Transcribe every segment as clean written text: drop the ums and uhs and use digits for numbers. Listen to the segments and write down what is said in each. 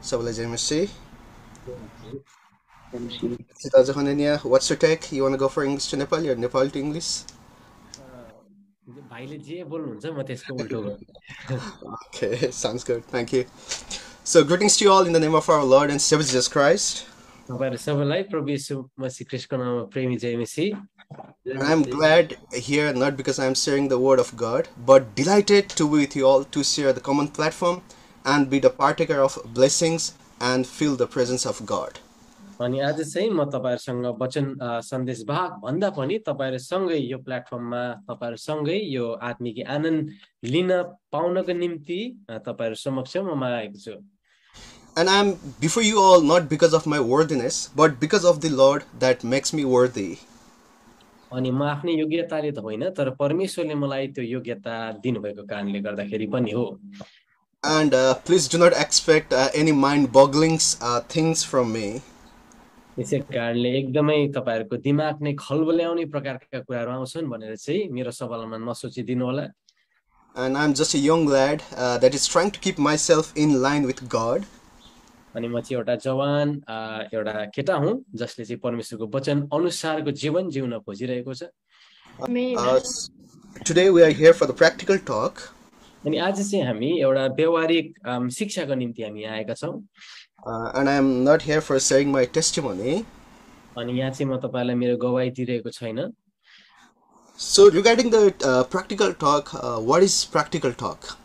सबैलाई जय मसीह. Sitaja Hananiah, what's your take? You want to go for English to Nepali or Nepal to English? भाइले जे बोल्नुहुन्छ म त्यसको उल्टो गर्छु. Okay, sounds good. Thank you. So, greetings to you all in the name of our Lord and Savior Jesus Christ. तपाईहरु सबैलाई प्रभु येशू मसीह ख्रीष्टको नाममा प्रेमी जय मसीह. And I'm glad here not because I'm sharing the word of God, but delighted to be with you all to share the common platform and be the partaker of blessings and feel the presence of God. अनि आज चाहिँ म तपाईहरुसँग वचन सन्देश भाग भन्दा पनि तपाईहरुसँगै यो प्लेटफर्ममा तपाईहरुसँगै यो आत्मिक आनन्द लिन पाउनको निम्ति तपाईहरु समक्ष म आएको छु. And I'm before you all not because of my worthiness, but because of the Lord that makes me worthy. अनि म आफ्नै योग्यताले त होइन तर परमेश्वरले मलाई त्यो योग्यता दिनुभएको कारणले गर्दाखेरि पनि हो. And please do not expect any mind-boggling things from me. त्यसै कारणले एकदमै तपाईहरुको दिमाग नै खलबल्याउने प्रकारका कुराहरु आउँछन् भनेर चाहिँ मेरो सवालमा नसोचिदिनु होला. And I'm just a young lad that is trying to keep myself in line with God. अनि म चाहिँ एउटा जवान एउटा केटा हुँ जसले चाहिँ परमेश्वरको वचन अनुसारको जीवन जिउन खोजिरहेको छ. Today we are here for the practical talk. अनि आज चाहिँ हामी एउटा व्यावहारिक शिक्षाको निम्ति हामी आएका छौं. And I am not here for sharing my testimony. अनि यहाँ चाहिँ म तपाईलाई मेरो गवाही दिइरहेको छैन. So regarding the practical talk, what is practical talk?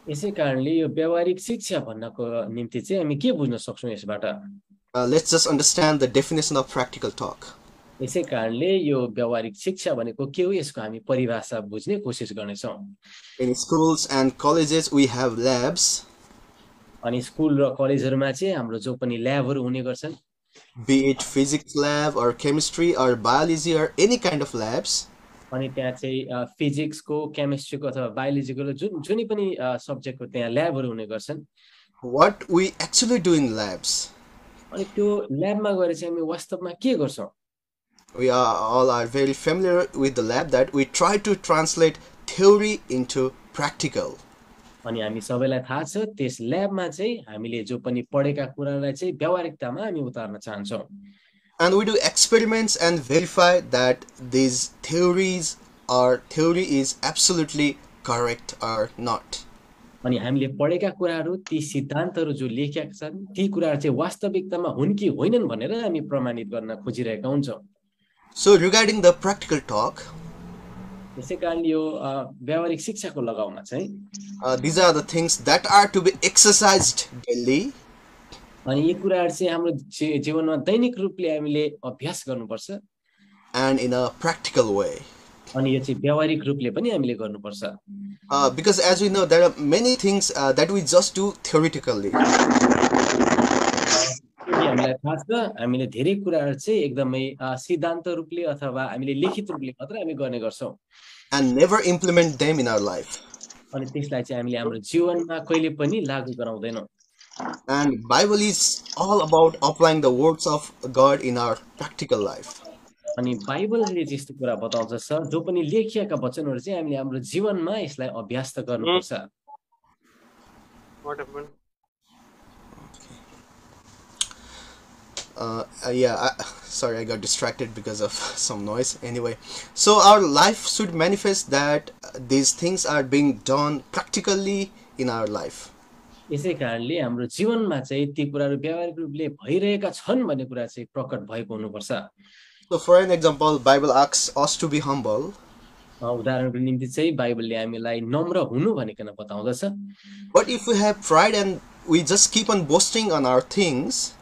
यसै कारणले यो व्यावहारिक शिक्षा भन्नको निम्ति चाहिँ हामी के बुझ्न सक्छौं यसबाट? Let's just understand the definition of practical talk. यसै कारणले यो व्यावहारिक शिक्षा भनेको के हो यसको हामी परिभाषा बुझ्ने कोसिस गर्ने छौं. In schools and colleges we have labs. अनि स्कुल र कलेजहरुमा चाहिँ हाम्रो जो पनि ल्याबहरु हुने गर्छन्. Be it physics lab or chemistry or biology or any kind of labs. अनि त्यहाँ चाहिँ फिजिक्सको केमिस्ट्रीको अथवा बायोलोजीको जुनै पनि सब्जेक्टको त्यहाँ ल्याबहरु हुने गर्छन्. What we actually do in labs? अनि त्यो ल्याबमा गएर चाहिँ हामी वास्तवमा के गर्छौं? We all are very familiar with the lab that we try to translate theory into practical. अनि हामी सबैलाई थाहा छ त्यस ल्याबमा चाहिँ हामीले जो पनि पढेका कुरालाई चाहिँ व्यावहारिकतामा हामी उतार्न चाहन्छौं. And we do experiments and verify that these theory is absolutely correct or not. अनि हामीले पढेका कुराहरु ती सिद्धान्तहरु जो लेखेका छन् ती कुराहरु चाहिँ वास्तविकतामा हुन् कि होइनन् भनेर हामी प्रमाणित गर्न खोजिरहेका हुन्छौं. So regarding the practical talk, यसै कारण यो व्यावहारिक शिक्षाको लगाउमा चाहिँ these are the things that are to be exercised daily. अनि यो कुराहरु चाहिँ हाम्रो जीवनमा दैनिक रूपले हामीले अभ्यास गर्नुपर्छ. And in a practical way. अनि यो चाहिँ व्यावहारिक रूपले पनि हामीले गर्नुपर्छ. Because as we know there are many things that we just do theoretically. हामीलाई थाहा छ हामीले धेरै कुराहरु चाहिँ एकदमै सिद्धान्त रूपले अथवा हामीले लिखित रूपले मात्र हामी गर्ने गर्छौं. And never implement them in our life. अनि त्यसलाई चाहिँ हामीले हाम्रो जीवनमा कहिले पनि लागू गराउँदैनौं. And Bible is all about applying the words of God in our practical life. अनि बाइबलले यस्तो कुरा बताउँछ जो पनि लेखिएका वचनहरु चाहिँ हामीले हाम्रो जीवनमा यसलाई अभ्यास गर्नुपर्छ. What happened? Sorry, I got distracted because of some noise. Anyway, so our life should manifest that these things are being done practically in our life. यसै कारणले हाम्रो जीवनमा चाहिँ ती कुराहरु व्यावहारिक रूपले भइरहेका छन् भन्ने कुरा चाहिँ प्रकट भएको हुनुपर्छ. So for an example, Bible asks us to be humble. उदाहरणको निम्ति चाहिँ बाइबलले हामीलाई नम्र हुनु भनेको बताउँदछ. But if we have pride and we just keep on boasting on our things,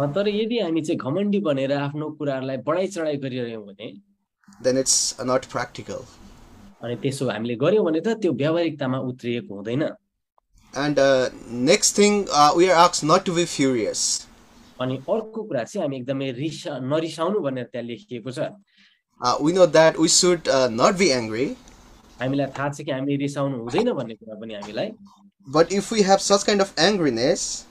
तर यदि हामी चाहिँ घमण्डी बनेर आफ्नो कुराहरुलाई बढाइ चढाइ गरिरह्यौं भने then it's not practical. अनि त्यसो हामीले गर्यौं भने त त्यो व्यावहारिकतामा उत्रिएको हुँदैन. And next thing, we are asked not to be furious. अनि अर्को कुरा चाहिँ हामी एकदमै नरिसाउनु भनेर त्यहाँ लेखिएको छ. We know that we should not be angry. हामीलाई थाहा छ कि हामी रिसाउनु हुँदैन भन्ने कुरा पनि हामीलाई. But if we have such kind of angriness,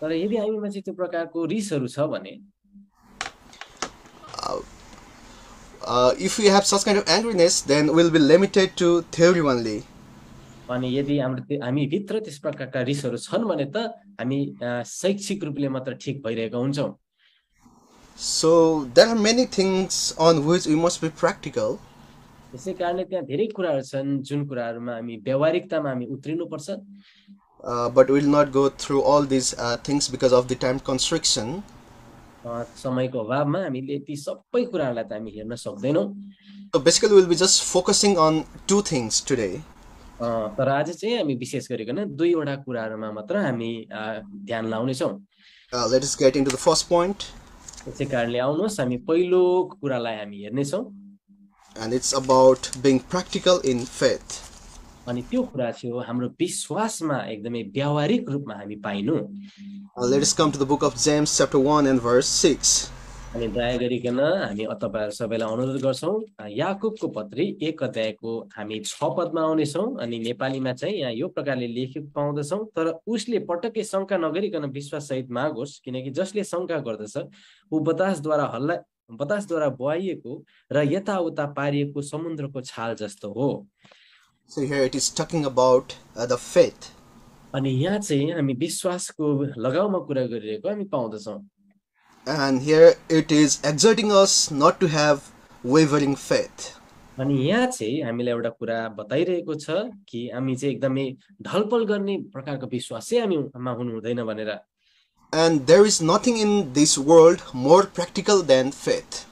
तर यदि हामीमा चाहिँ त्यो प्रकारको रिसहरु छ भने if we have such kind of angriness, then we'll be limited to theory only. अनि यदि हामी भित्र त्यस प्रकारका रिसहरू छन् भने त हामी शैक्षिक रूपले मात्र ठिक भइरहेका हुन्छौँ। So there are many things on which we must be practical. त्यसै कारणले त्यहाँ धेरै कुराहरू छन् जुन कुराहरूमा हामी व्यावहारिकतामा हामी उत्रिनुपर्छ। But we will not go through all these things because of the time constriction. समयको अभावमा हामीले ती सबै कुराहरूलाई त हामी हेर्न सक्दैनौँ। So basically we'll be just focusing on two things today. तर आज चाहिँ हामी विशेष गरिकन दुईवटा कुराहरूमा मात्र हामी ध्यान लाउनेछौँ। Let us get into the first point. त्यसै कारणले आउनुहोस् हामी पहिलो कुरालाई हामी हेर्नेछौँ। And it's about being practical in faith. अनि त्यो कुरा चाहिँ हो हाम्रो विश्वासमा एकदमै व्यावहारिक रूपमा हामी पाइनु। Let us come to the book of James chapter 1 and verse 6. अनि दया गरिकन हामी तपाईहरु सबैलाई अनुरोध गर्छौं याकुबको पत्री 1 अध्यायको हामी 6 पदमा आउनेछौं। अनि नेपालीमा चाहिँ यहाँ यो प्रकारले लेखेको पाउँदछौं, तर उसले पटक्कै शंका नगरिकन विश्वास सहित मागोस्, किनकि जसले शंका गर्दछ ऊ बतासद्वारा बोआइएको र यताउता पारिएको समुद्रको छाल जस्तो हो। So here it is talking about the faith. अनि यहाँ चाहिँ हामी विश्वासको लगाउमा कुरा गरिरहेको हामी पाउँदछौं। And here it is exerting us not to have wavering faith. अनि यहाँ चाहिँ हामीलाई एउटा कुरा बताइरहेको छ कि हामी चाहिँ एकदमै ढलपल गर्ने प्रकारको विश्वास चाहिँ हामीमा हुनु हुँदैन भनेर। And there is nothing in this world more practical than faith.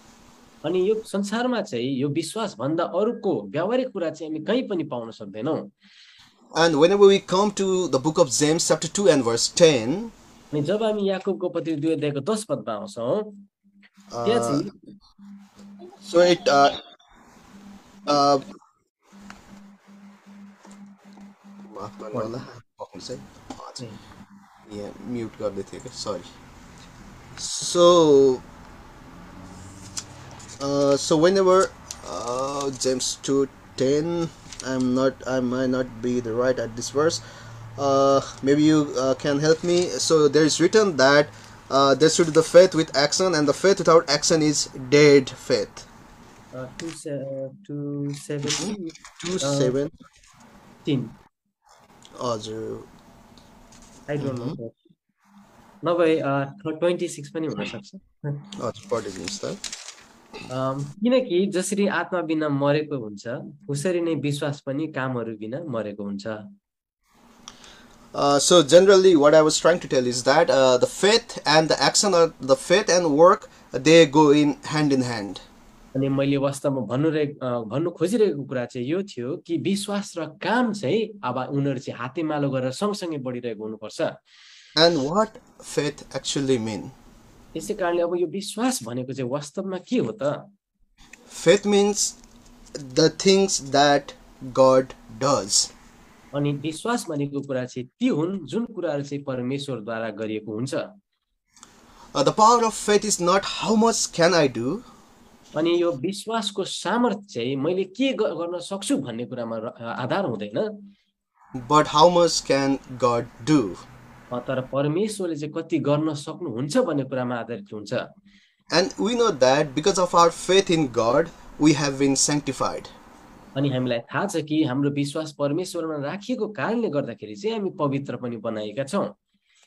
अनि यो संसारमा चाहिँ यो विश्वास भन्दा अरुको व्यावहारिक कुरा चाहिँ हामी कहीं पनि पाउन सक्दैनौं। And whenever we come to the book of James chapter 2 and verse 10, अनि जब हामी याकुबको पत्री 2 अध्यायको 10 पदमा आउँछौं त्यहाँ चाहिँ so it yeah, mute garde thiye ke, sorry. So whenever James 2:10, I might not be the right at this verse. Maybe you can help me. So there is written that there should be the faith with action, and the faith without action is dead faith. 2:17 I don't know. नभए 26 पनि हुन सक्छ। किनकि जसरी आत्मा बिना मरेको हुन्छ उसरी नै विश्वास पनि कामहरू बिना मरेको हुन्छ। So generally what I was trying to tell is that the faith and the action, or the faith and work, they go in hand in hand. अनि मैले वास्तवमा भन्नु खोजिरहेको कुरा चाहिँ यो थियो कि विश्वास र काम चाहिँ अब उनीहरु चाहिँ हातेमालो गरेर सँगसँगै बढिरहेको हुनुपर्छ। And what faith actually mean? त्यसै कारणले अब यो विश्वास भनेको चाहिँ वास्तवमा के हो त? Faith means the things that God does. अनि विश्वास भनेको कुरा चाहिँ ती हुन् जुन कुराहरु चाहिँ परमेश्वरद्वारा गरिएको हुन्छ। The power of faith is not how much can I do, अनि यो विश्वासको सामर्थ्य चाहिँ मैले के गर्न सक्छु भन्ने कुरामा आधार हुँदैन, but how much can God do. तर परमेश्वरले चाहिँ कति गर्न सक्नुहुन्छ भन्ने कुरामा आधारित हुन्छ। And we know that because of our faith in God we have been sanctified. अनि हामीलाई थाहा छ कि हाम्रो विश्वास परमेश्वरमा राखिएको कारणले गर्दाखेरि चाहिँ हामी पवित्र पनि बनाएका छौं।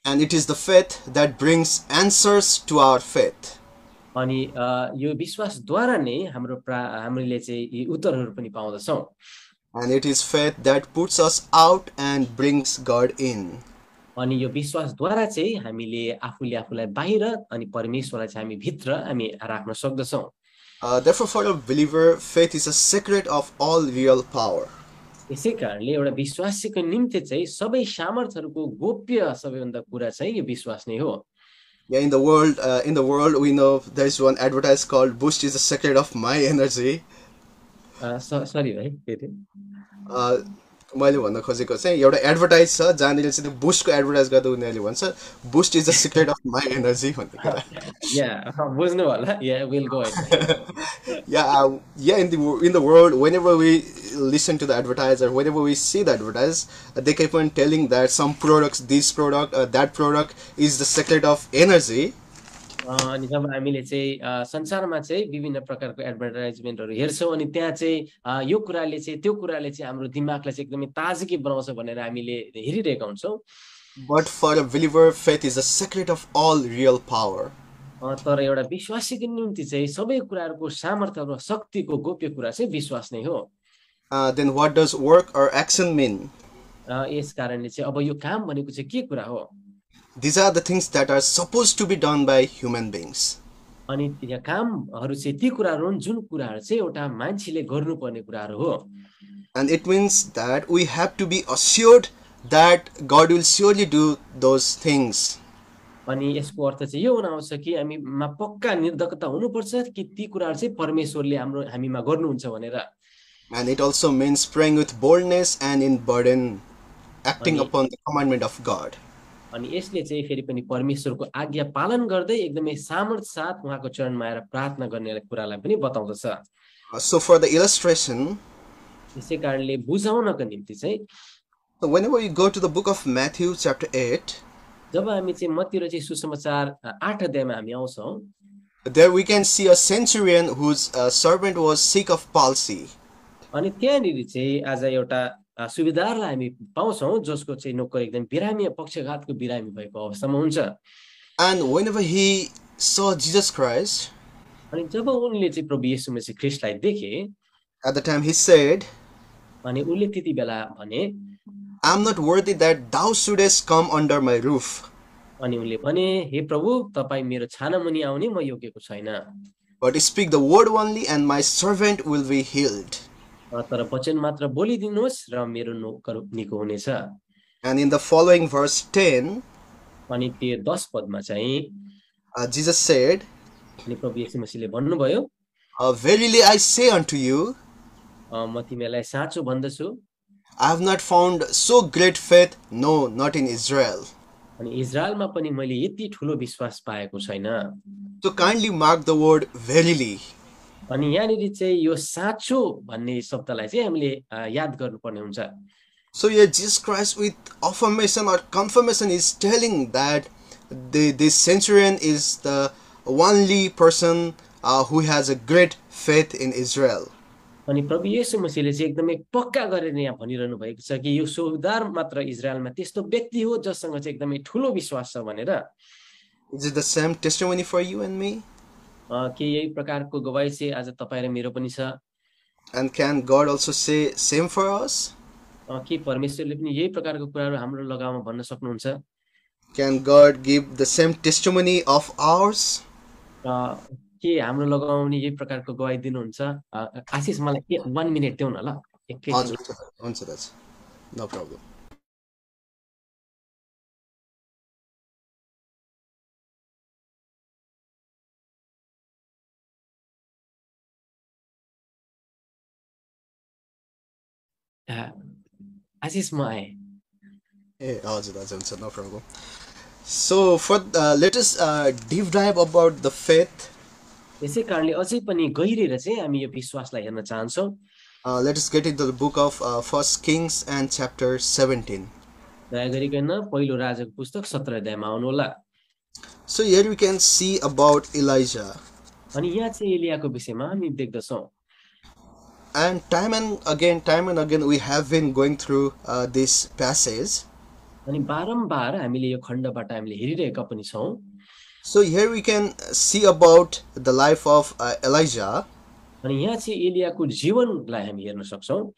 And it is the faith that brings answers to our faith. अनि यो विश्वासद्वारा नै हामीले चाहिँ यी उत्तरहरू पनि पाउँदछौं। And it is faith that puts us out and brings God in. अनि यो विश्वासद्वारा चाहिँ हामीले आफूलाई बाहिर अनि परमेश्वरलाई चाहिँ हामी भित्र हामी राख्न सक्दछौं। Therefore for a believer faith is a secret of all real power. यसै कारणले एउटा विश्वासीको निम्ति चाहिँ सबै सामर्थ्यहरूको गोप्य सबैभन्दा कुरा चाहिँ यो विश्वास नै हो। Yeah, in the world we know there is one advertise called Boost is the secret of my energy. Sorry भाइ के थियो? मैले भन्न खोजेको चाहिँ एउटा एडभर्टाइज छ जहाँनिर चाहिँ बुस्टको एडभर्टाइज गर्दा उनीहरूले भन्छ boost is the secret of my energy भन्ने कुरा। Yeah, बुझ्नु होला। Yeah, we'll go ahead. Yeah, in the world, whenever we listen to the advertiser, whenever we see the advertise, they keep on telling that some products, this product, that product is the secret of energy. अनि जब हामीले चाहिँ संसारमा चाहिँ विभिन्न प्रकारको एडभर्टाइजमेन्टहरू हेर्छौँ अनि त्यहाँ चाहिँ यो कुराले चाहिँ त्यो कुराले चाहिँ हाम्रो दिमागलाई चाहिँ एकदमै ताजगी बनाउँछ भनेर हामीले हेरिरहेका हुन्छौँ। But for a believer, faith is the secret of all real power. तर एउटा विश्वासीको निम्ति चाहिँ सबै कुराहरूको सामर्थ्य र शक्तिको गोप्य कुरा चाहिँ विश्वास नै हो। Then what does work or action mean? यस कारणले चाहिँ अब यो काम भनेको चाहिँ के कुरा हो? These are the things that are supposed to be done by human beings. अनि यहाँ कामहरू चाहिँ ती कुराहरू हुन् जुन कुराहरू चाहिँ एउटा मान्छेले गर्नुपर्ने कुराहरू हो। And it means that we have to be assured that God will surely do those things. अनि यसको अर्थ चाहिँ यो हुन आउँछ कि हामीमा पक्का निर्धकता हुनुपर्छ कि ती कुराहरू चाहिँ परमेश्वरले हामीमा गर्नुहुन्छ भनेर। And it also means praying with boldness and in burden, acting upon the commandment of God. अनि यसले चाहिँ फेरि पनि परमेश्वरको आज्ञा पालन गर्दै एकदमै सामर्थ्य साथ उहाँको चरणमा आएर प्रार्थना गर्ने कुरालाई पनि बताउँदछ। So for the illustration, यसै कारणले बुझाउनको निम्ति चाहिँ whenever you go to the book of Matthew chapter 8, जब हामी चाहिँ मत्तीको चाहिँ सुसमाचार 8 अध्यायमा हामी आउँछौँ, there we can see a centurion whose servant was sick of palsy. अनि त्यहाँनिर चाहिँ आज एउटा सुविधारलाई हामी पाउँछौँ जसको चाहिँ नोकर एकदम बिरामी पक्षघातको बिरामी भएको अवस्थामा हुन्छ। And whenever he saw Jesus Christ, अनि जब उनले चाहिँ प्रभु येशू मसीह ख्रीष्टलाई देखे, at the time he said, अनि उनले त्यति बेला भने, I am not worthy that thou shouldest come under my roof. अनि उनले भने, हे प्रभु तपाई मेरो छाना मुनि आउने म योग्यको छैन। But speak the word only and my servant will be healed. तर वचन मात्र बोलिदिनुहोस् र मेरो नोकर निको हुनेछ। And in the following verse 10, अनि त्यो 10 पदमा चाहिँ Jesus said, अनि प्रभु येशू मसीहले भन्नुभयो, Verily I say unto you, म तिमीलाई साँचो भन्दछु, I have not found so great faith, no, not in Israel. अनि इजरायलमा पनि मैले यति ठुलो विश्वास पाएको छैन। So kindly mark the word verily. अनि यहाँनिर चाहिँ यो साँचो भन्ने शब्दलाई चाहिँ हामीले याद गर्नुपर्ने हुन्छ। So here Jesus Christ with affirmation or confirmation is telling that this centurion is the only person who has a great faith in Israel. अनि प्रभु येशू मसीहले चाहिँ एकदमै पक्का गरेर यहाँ भनिरहनु भएको छ कि यो सुबेदार मात्र इजरायलमा त्यस्तो व्यक्ति हो जससँग चाहिँ एकदमै ठुलो विश्वास छ भनेर। Is it the same testimony for you and me? के यही प्रकारको गवाही चाहिँ आज तपाईँ र मेरो पनि छ? And can God also say same for us? के परमेश्वरले पनि यही प्रकारको कुराहरू हाम्रो लगाउमा भन्न सक्नुहुन्छ? Can God give the same testimony of ours? के हाम्रो लगाउमा पनि यही प्रकारको गवाही दिनुहुन्छ? आशिष मलाई 1 मिनेट देऊ न ल, Answer that. No problem. आशिष म आएँ। No problem. So for let us deep dive about the faith. यसै कारणले अझै पनि गहिरेर चाहिँ हामी यो विश्वासलाई हेर्न चाहन्छौँ। Let us get into the book of 1 Kings and chapter 17. दया गरिकन पहिलो राजाको पुस्तक 17 अध्यायमा आउनु होला। So here we can see about Elijah. अनि यहाँ चाहिँ एलियाको विषयमा हामी देख्दछौँ। And time and again we have been going through this passage. अनि बारम्बार हामीले यो खण्डबाट हामीले हेरिरहेका पनि छौँ। So here we can see about the life of Elijah. अनि यहाँ चाहिँ एलियाको जीवनलाई हामी हेर्न सक्छौँ।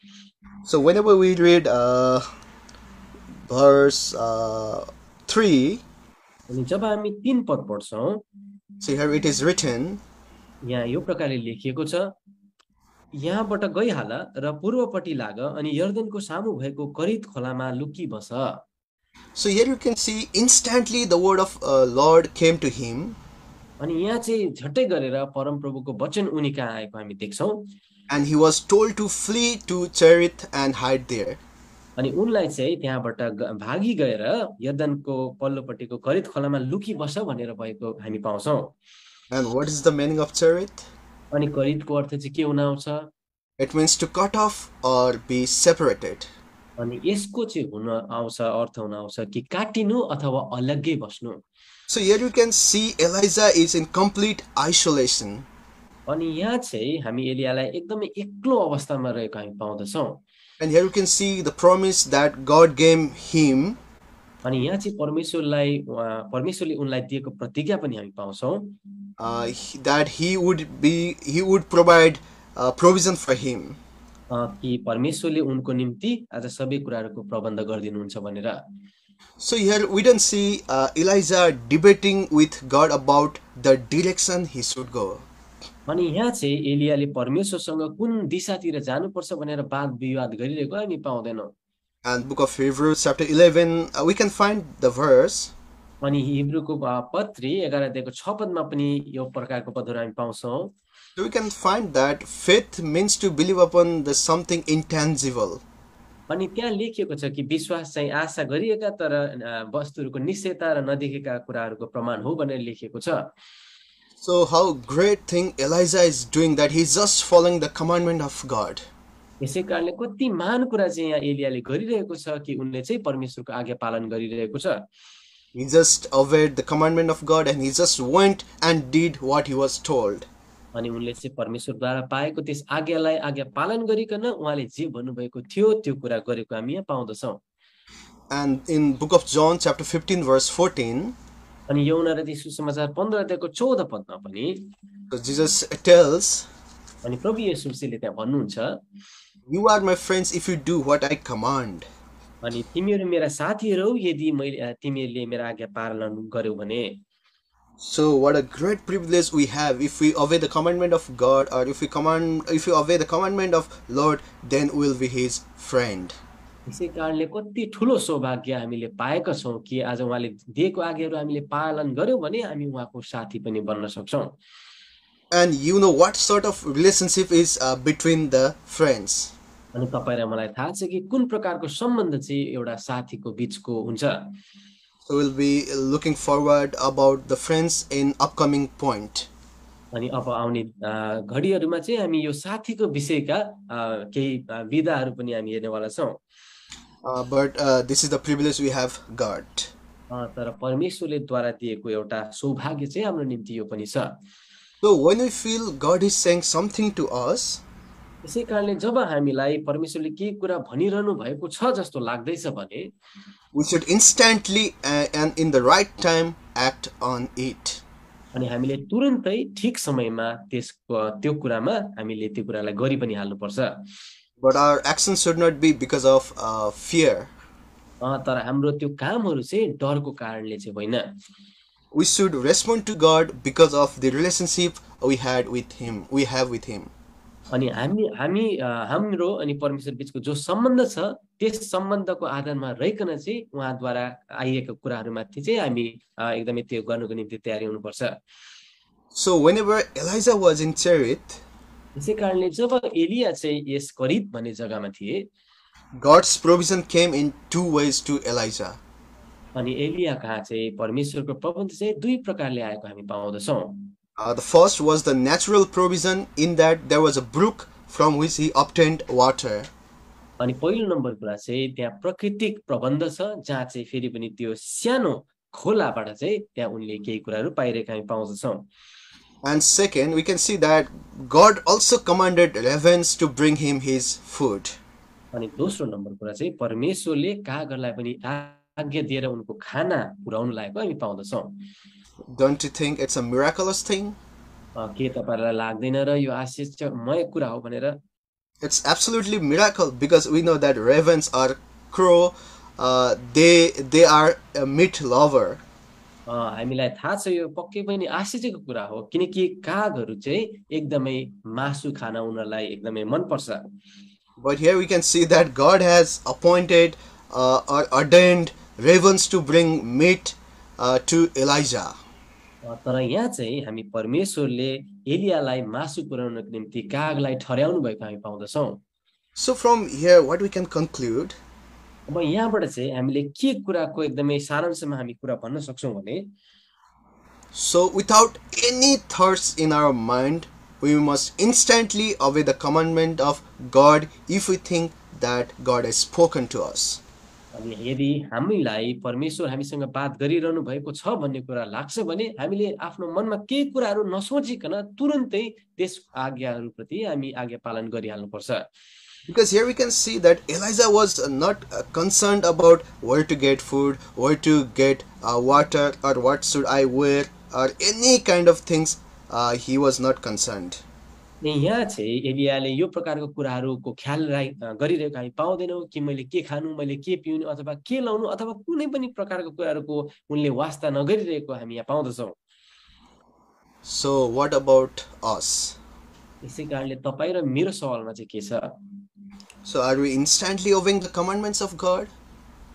So whenever we read verse 3, अनि जब हामी 3 पद पढ्छौँ, so here it is written, यहाँ यो प्रकारले लेखिएको छ, यहाँबाट गइहाल र पूर्वपट्टि लाग अनि यर्दनको सामु भएको करित खोलामा लुकी बस। So here you can see instantly the word of Lord came to him. अनि यहाँ चाहिँ झट्टै गरेर परमप्रभुको वचन उनी कहाँ आएको हामी देख्छौँ। And he was told to flee to Cherith and hide there. अनि उनलाई चाहिँ त्यहाँबाट भागी गएर यर्दनको पल्लोपट्टिको करित खोलामा लुकी बस भनेर भएको हामी पाउँछौँ। And what is the meaning of Cherith? अनि करितको अर्थ चाहिँ के हुन आउँछ? It means to cut off or be separated. अनि यसको चाहिँ हुन आउँछ, अर्थ हुन आउँछ कि काटिनु अथवा अलग्गै बस्नु। So here you can see Elijah is in complete isolation. अनि यहाँ चाहिँ हामी एलियालाई एकदमै एक्लो अवस्थामा रहेको हामी पाउँदछौँ। And here you can see the promise that God gave him. अनि यहाँ चाहिँ परमेश्वरले उनलाई दिएको प्रतिज्ञा पनि हामी पाउँछौँ That he would provide provision for him. कि परमेश्वरले उनको निम्ति आज सबै कुराहरूको प्रबन्ध गरिदिनुहुन्छ भनेर। So here we don't see Elijah debating with God about the direction he should go. अनि यहाँ चाहिँ एलियाले परमेश्वरसँग कुन दिशातिर जानुपर्छ भनेर वाद विवाद गरिरहेको हामी पाउँदैनौँ। And book of Hebrews chapter 11 we can find the verse. अनि हिब्रूको पत्री 11 अध्यायको 6 पदमा पनि यो प्रकारको पदहरू हामी पाउँछौँ। So we can find that faith means to believe upon the something intangible. अनि त्यहाँ लेखिएको छ कि विश्वास चाहिँ आशा गरिएका तर वस्तुहरूको निश्चयता र नदेखेका कुराहरूको प्रमाण हो भनेर लेखिएको छ। So how great thing Elijah is doing, that he's just following the commandment of God. यसै कारणले कति महान कुरा चाहिँ यहाँ एलियाले गरिरहेको छ कि उनले चाहिँ परमेश्वरको आज्ञा पालन गरिरहेको छ। He just obeyed the commandment of God and he just went and did what he was told. अनि उनले चाहिँ परमेश्वरद्वारा पाएको त्यस आज्ञा पालन गरिकन उहाँले जे भन्नुभएको थियो त्यो कुरा गरेको हामी यहाँ पाउँदछौँ। And in book of John chapter 15 verse 14, अनि यूहन्ना रचित सुसमाचार 15 अध्यायको 14 पदमा पनि so Jesus tells, अनि प्रभु येशू मसीहले त्यहाँ भन्नुहुन्छ, "You are my friends if you do what I command." अनि तिमीहरू मेरा साथीहरू यदि तिमीहरूले मेरा आज्ञा पालन गर्यौ भने। So what a great privilege we have if we obey the commandment of God, or if we obey the commandment of Lord, then we'll be his friend. यसै कारणले कति ठुलो सौभाग्य हामीले पाएका छौं कि आज उहाँले दिएको आज्ञाहरू हामीले पालन गर्यौं भने हामी उहाँको साथी पनि बन्न सक्छौं। And you know what sort of relationship is between the friends. अनि तपाईं र मलाई थाहा छ कि कुन प्रकारको सम्बन्ध चाहिँ एउटा साथीको बीचको हुन्छ। So we'll be looking forward about the friends in upcoming point. अनि अब आउने घडीहरुमा चाहिँ हामी यो साथीको विषयका केही विधाहरू पनि हामी हेर्नेवाला छौं। But this is the privilege we have got. तर परमेश्वरले द्वारा दिएको एउटा सौभाग्य चाहिँ हाम्रो निम्ति यो पनि छ। So when we feel God is saying something to us, यसै कारणले जब हामीलाई परमेश्वरले केही कुरा भनिरहनु भएको छ जस्तो लाग्दैछ भने we should instantly and in the right time act on it. अनि हामीले तुरुन्तै ठीक समयमा त्यो कुरामा हामीले त्यो कुरालाई गरि पनि हाल्नुपर्छ। But our actions should not be because of fear. तर हाम्रो त्यो कामहरू चाहिँ डरको कारणले चाहिँ होइन। We should respond to God because of the relationship we have with him. अनि हाम्रो अनि परमेश्वर बीचको जो सम्बन्ध छ त्यस सम्बन्धको आधारमा रहिकन चाहिँ उहाँद्वारा आइएको कुराहरुमाथि चाहिँ हामी एकदमै त्यो गर्नको निम्ति तयारी हुनुपर्छ। So whenever Elijah was in Cherith, यसै कारणले जब एलिया चाहिँ यस करीब भन्ने जग्गामा थिए, God's provision came in two ways to Elijah. अनि एलिया कहाँ चाहिँ परमेश्वरको प्रबन्ध चाहिँ दुई प्रकारले आएको हामी पाउँदछौं। The first was the natural provision, in that there was a brook from which he obtained water. अनि पहिलो नम्बर कुरा चाहिँ त्यहाँ प्राकृतिक प्रबन्ध छ जहाँ चाहिँ फेरि पनि त्यो सानो खोलाबाट चाहिँ त्यहाँ उनले केही कुराहरू पाइरहेका हामी पाउँदछौं। And second, we can see that God also commanded ravens to bring him his food. अनि दोस्रो नम्बर कुरा चाहिँ परमेश्वरले कागहरूलाई पनि आज्ञा दिएर उनको खाना पुर्याउन लागेको हामी पाउँदछौं। Don't you think it's a miraculous thing? के तपाईहरुलाई लाग्दैन र यो आश्चर्यमय कुरा हो भनेर? It's absolutely miracle, because we know that ravens or crow, they are a meat lover. हामीलाई थाहा छ यो पक्कै पनि आश्चर्यको कुरा हो किनकि कागहरू चाहिँ एकदमै मासु खान उनीहरुलाई एकदमै मन पर्छ। But here we can see that God has appointed or ordained ravens to bring meat to Elijah. तर यहाँ चाहिँ हामी परमेश्वरले एलियालाई मासु पुर्याउनको निम्ति कागलाई ठहर्याउनु भएको हामी पाउँदछौं। So from here what we can conclude, अब यहाँबाट चाहिँ हामीले के कुराको एकदमै सारांशमा हामी कुरा भन्न सक्छौं भने, so without any thoughts in our mind, we must instantly obey the commandment of God if we think that God has spoken to us. अनि यदि हामीलाई परमेश्वर हामीसँग बात गरिरहनु भएको छ भन्ने कुरा लाग्छ भने हामीले आफ्नो मनमा केही कुराहरू नसोचिकन तुरुन्तै त्यस आज्ञाहरूप्रति हामी आज्ञा पालन गरिहाल्नुपर्छ। Because here we can see that Elijah was not concerned about where to get food, where to get water, or what should I wear, or any kind of things. He was not concerned. यहाँ चाहिँ एलियाले यो प्रकारको कुराहरूको ख्याल गरिरहेको हामी पाउँदैनौँ कि मैले के खानु, मैले के पिउनु अथवा के लाउनु अथवा कुनै पनि प्रकारको कुराहरूको उनले वास्ता नगरिरहेको हामी यहाँ पाउँदछौँ। So what about us? यसै कारणले तपाईँ र मेरो सवालमा चाहिँ के छ? So are we instantly obeying the commandments of God?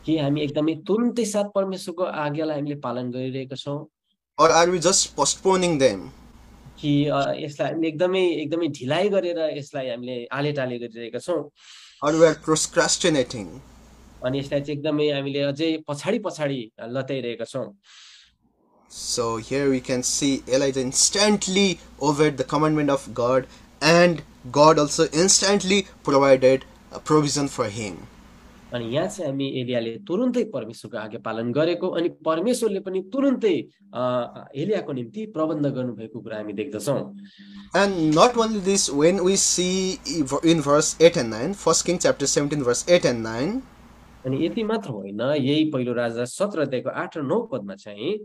के हामी एकदमै तुरुन्तै साथ परमेश्वरको आज्ञालाई हामीले पालन गरिरहेका छौँ? Or are we just postponing them? कि यसलाई हामीले एकदमै ढिलाइ गरेर यसलाई हामीले आलेटाले गरिरहेका छौँ? Or we are procrastinating? अनि यसलाई चाहिँ एकदमै हामीले अझै पछाडी लताइरहेका छौँ। So here we can see Elijah instantly obeyed the commandment of God, and God also instantly provided a provision for him. अनि यहाँ चाहिँ हामी एलियाले तुरुन्तै परमेश्वरको आज्ञा पालन गरेको अनि परमेश्वरले पनि तुरुन्तै एलियाको निम्ति प्रबन्ध गर्नुभएको कुरा हामी देख्दछौँ। And not only this, when we see in verse 8 and 9, 1 Kings chapter 17 verse 8 and 9, अनि यति मात्र होइन, यही पहिलो राजा 17 अध्यायको 8 र 9 पदमा चाहिँ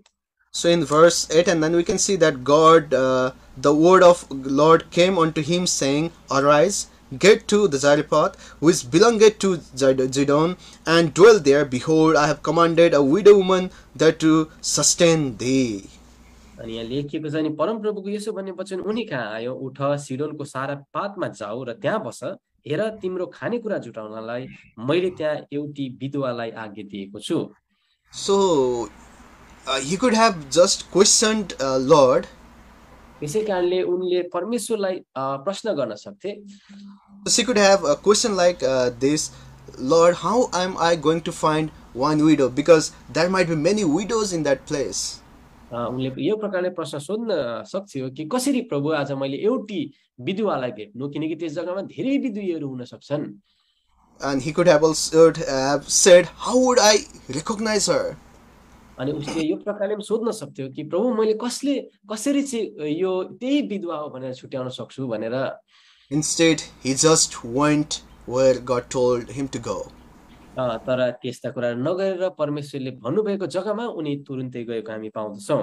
so in verse 8 and 9 we can see that God, the word of Lord came unto him saying, Arise, get to the Zarephath, which belongeth to Zidon, and dwell there. Behold, I have commanded a widow woman there to sustain thee. अनि यहाँ लेखिएको छ नि परमप्रभुको यसो भन्ने वचन उनी कहाँ आयो, उठ सिडोनको सारा पातमा जाऊ र त्यहाँ बस, हेर तिम्रो खानेकुरा जुटाउनलाई मैले त्यहाँ एउटी विधवालाई आज्ञा दिएको छु। So he could have just questioned Lord. यसै कारणले उनले परमेश्वरलाई प्रश्न गर्न सक्थे। So she could have a question like this, Lord, how am I going to find one widow? Because there might be many widows in that place. उनले यो प्रकारले प्रश्न सोध्न सक्थ्यो कि कसरी प्रभु आज मैले एउटी विधवालाई भेट्नु, किनकि त्यस जग्गामा धेरै विधुवाहरू हुन सक्छन्। And he could have also have said, how would I recognize her? अनि उसले यो प्रकारले पनि सोध्न सक्थ्यो कि प्रभु मैले कसरी चाहिँ यो त्यही विधवा हो भनेर छुट्याउन सक्छु भनेर। Instead, he just went where God told him to go. तर त्यस्ता कुरा नगरेर परमेश्वरले भन्नुभएको जग्गामा उनी तुरुन्तै गएको हामी पाउँदछौँ।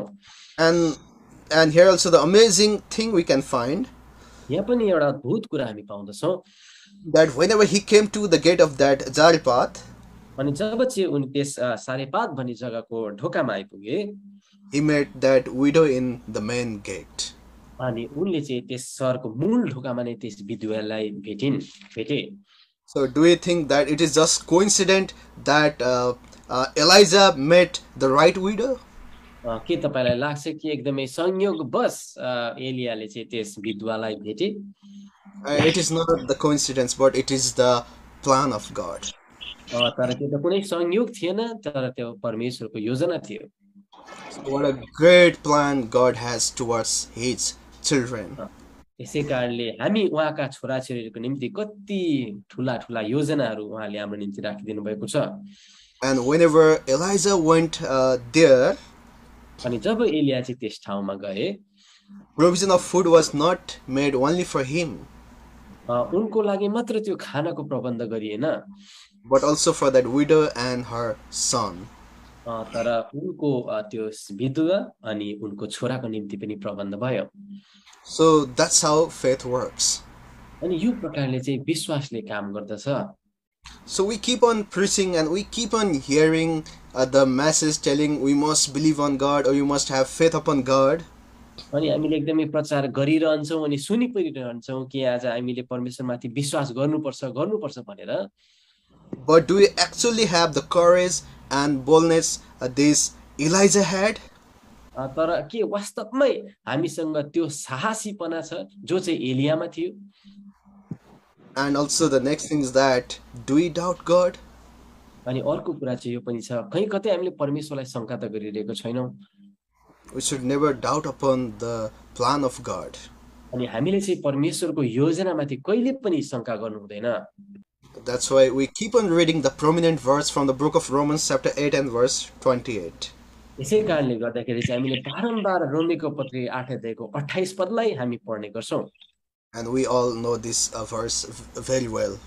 And here also the amazing thing we can find, यहाँ पनि एउटा अद्भुत कुरा हामी पाउँदछौँ, that whenever he came to the gate of that Zarephath, अनि जब चाहिँ उनी त्यस सारेपात भन्ने जग्गाको ढोकामा आइपुगे, he met that widow in the main gate. अनि उनले चाहिँ त्यस सहरको मूल ढोकामा नै त्यस विधवालाई भेटे। So do you think that it is just coincident that Elijah met the right widow? के तपाईलाई लाग्छ कि एकदमै संयोगवश एलियाले चाहिँ त्यस विधवालाई भेटे? It is not the coincidence, but it is the plan of God. तर त्यो त कुनै संयोग थिएन, तर त्यो परमेश्वरको योजना थियो। What a great plan God has towards his children. यसै कारणले हामी उहाँका छोराछोरीहरूको निम्ति कति ठुला योजनाहरू उहाँले हाम्रो निम्ति राखिदिनु भएको छ। And whenever Elijah went there, अनि जब एलिया चाहिँ त्यस ठाउँमा गए, provision of food was not made only for him, उनको लागि मात्र त्यो खानाको प्रबन्ध गरिएन, but also for that widow and her son. तर उनको त्यो विधवा अनि उनको छोराको निम्ति पनि प्रबन्ध भयो। So that's how faith works. अनि यो प्रकारले चाहिँ विश्वासले काम गर्दछ। So we keep on preaching and we keep on hearing the message telling we must believe on God or you must have faith upon God. अनि हामीले एकदमै प्रचार गरिरहन्छौँ अनि सुनि परिरहन्छौँ कि आज हामीले परमेश्वरमाथि विश्वास गर्नुपर्छ भनेर। But do we actually have the courage and boldness this Elijah had? तर के वास्तवमै हामीसँग त्यो साहसीपना छ जो चाहिँ एलियामा थियो? And also the next thing is that do we doubt God? अनि अर्को कुरा चाहिँ यो पनि छ, कहीँ कतै हामीले परमेश्वरलाई शंका त गरिरहेको छैनौं? We should never doubt upon the plan of God. अनि हामीले चाहिँ परमेश्वरको योजनामाथि कहिले पनि शंका गर्नु हुँदैन। That's why we keep on reading the prominent verse from the book of Romans chapter 8 and verse 28. यसै कारणले गर्दाखेरि चाहिँ हामीले बारम्बार रोमीको पत्री 8 अध्यायको 28 पदलाई हामी पढ्ने गर्छौं And we all know this verse very well.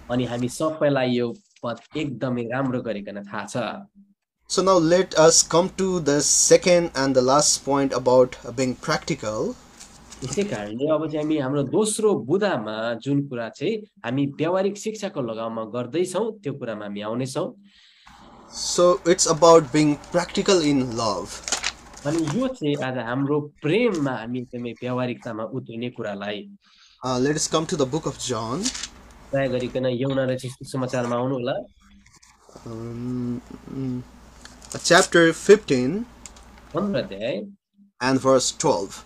अनि हामी सबैलाई यो पद एकदमै राम्रो गरिकन थाहा छ So now let us come to the second and the last point about being practical. यसै कारणले अब चाहिँ हामी हाम्रो दोस्रो बुदामा जुन कुरा चाहिँ हामी व्यावहारिक शिक्षाको लगाउमा गर्दै छौं त्यो कुरामा हामी आउने छौं So it's about being practical in love. अनि यो चाहिँ आज हाम्रो प्रेममा हामी एकदमै व्यावहारिकतामा उत्रिने कुरालाई Let us come to the book of John. दया गरिकन यूहन्ना रचित सुसमाचारमा आउनु होला Chapter 15 15 अध्याय and verse 12.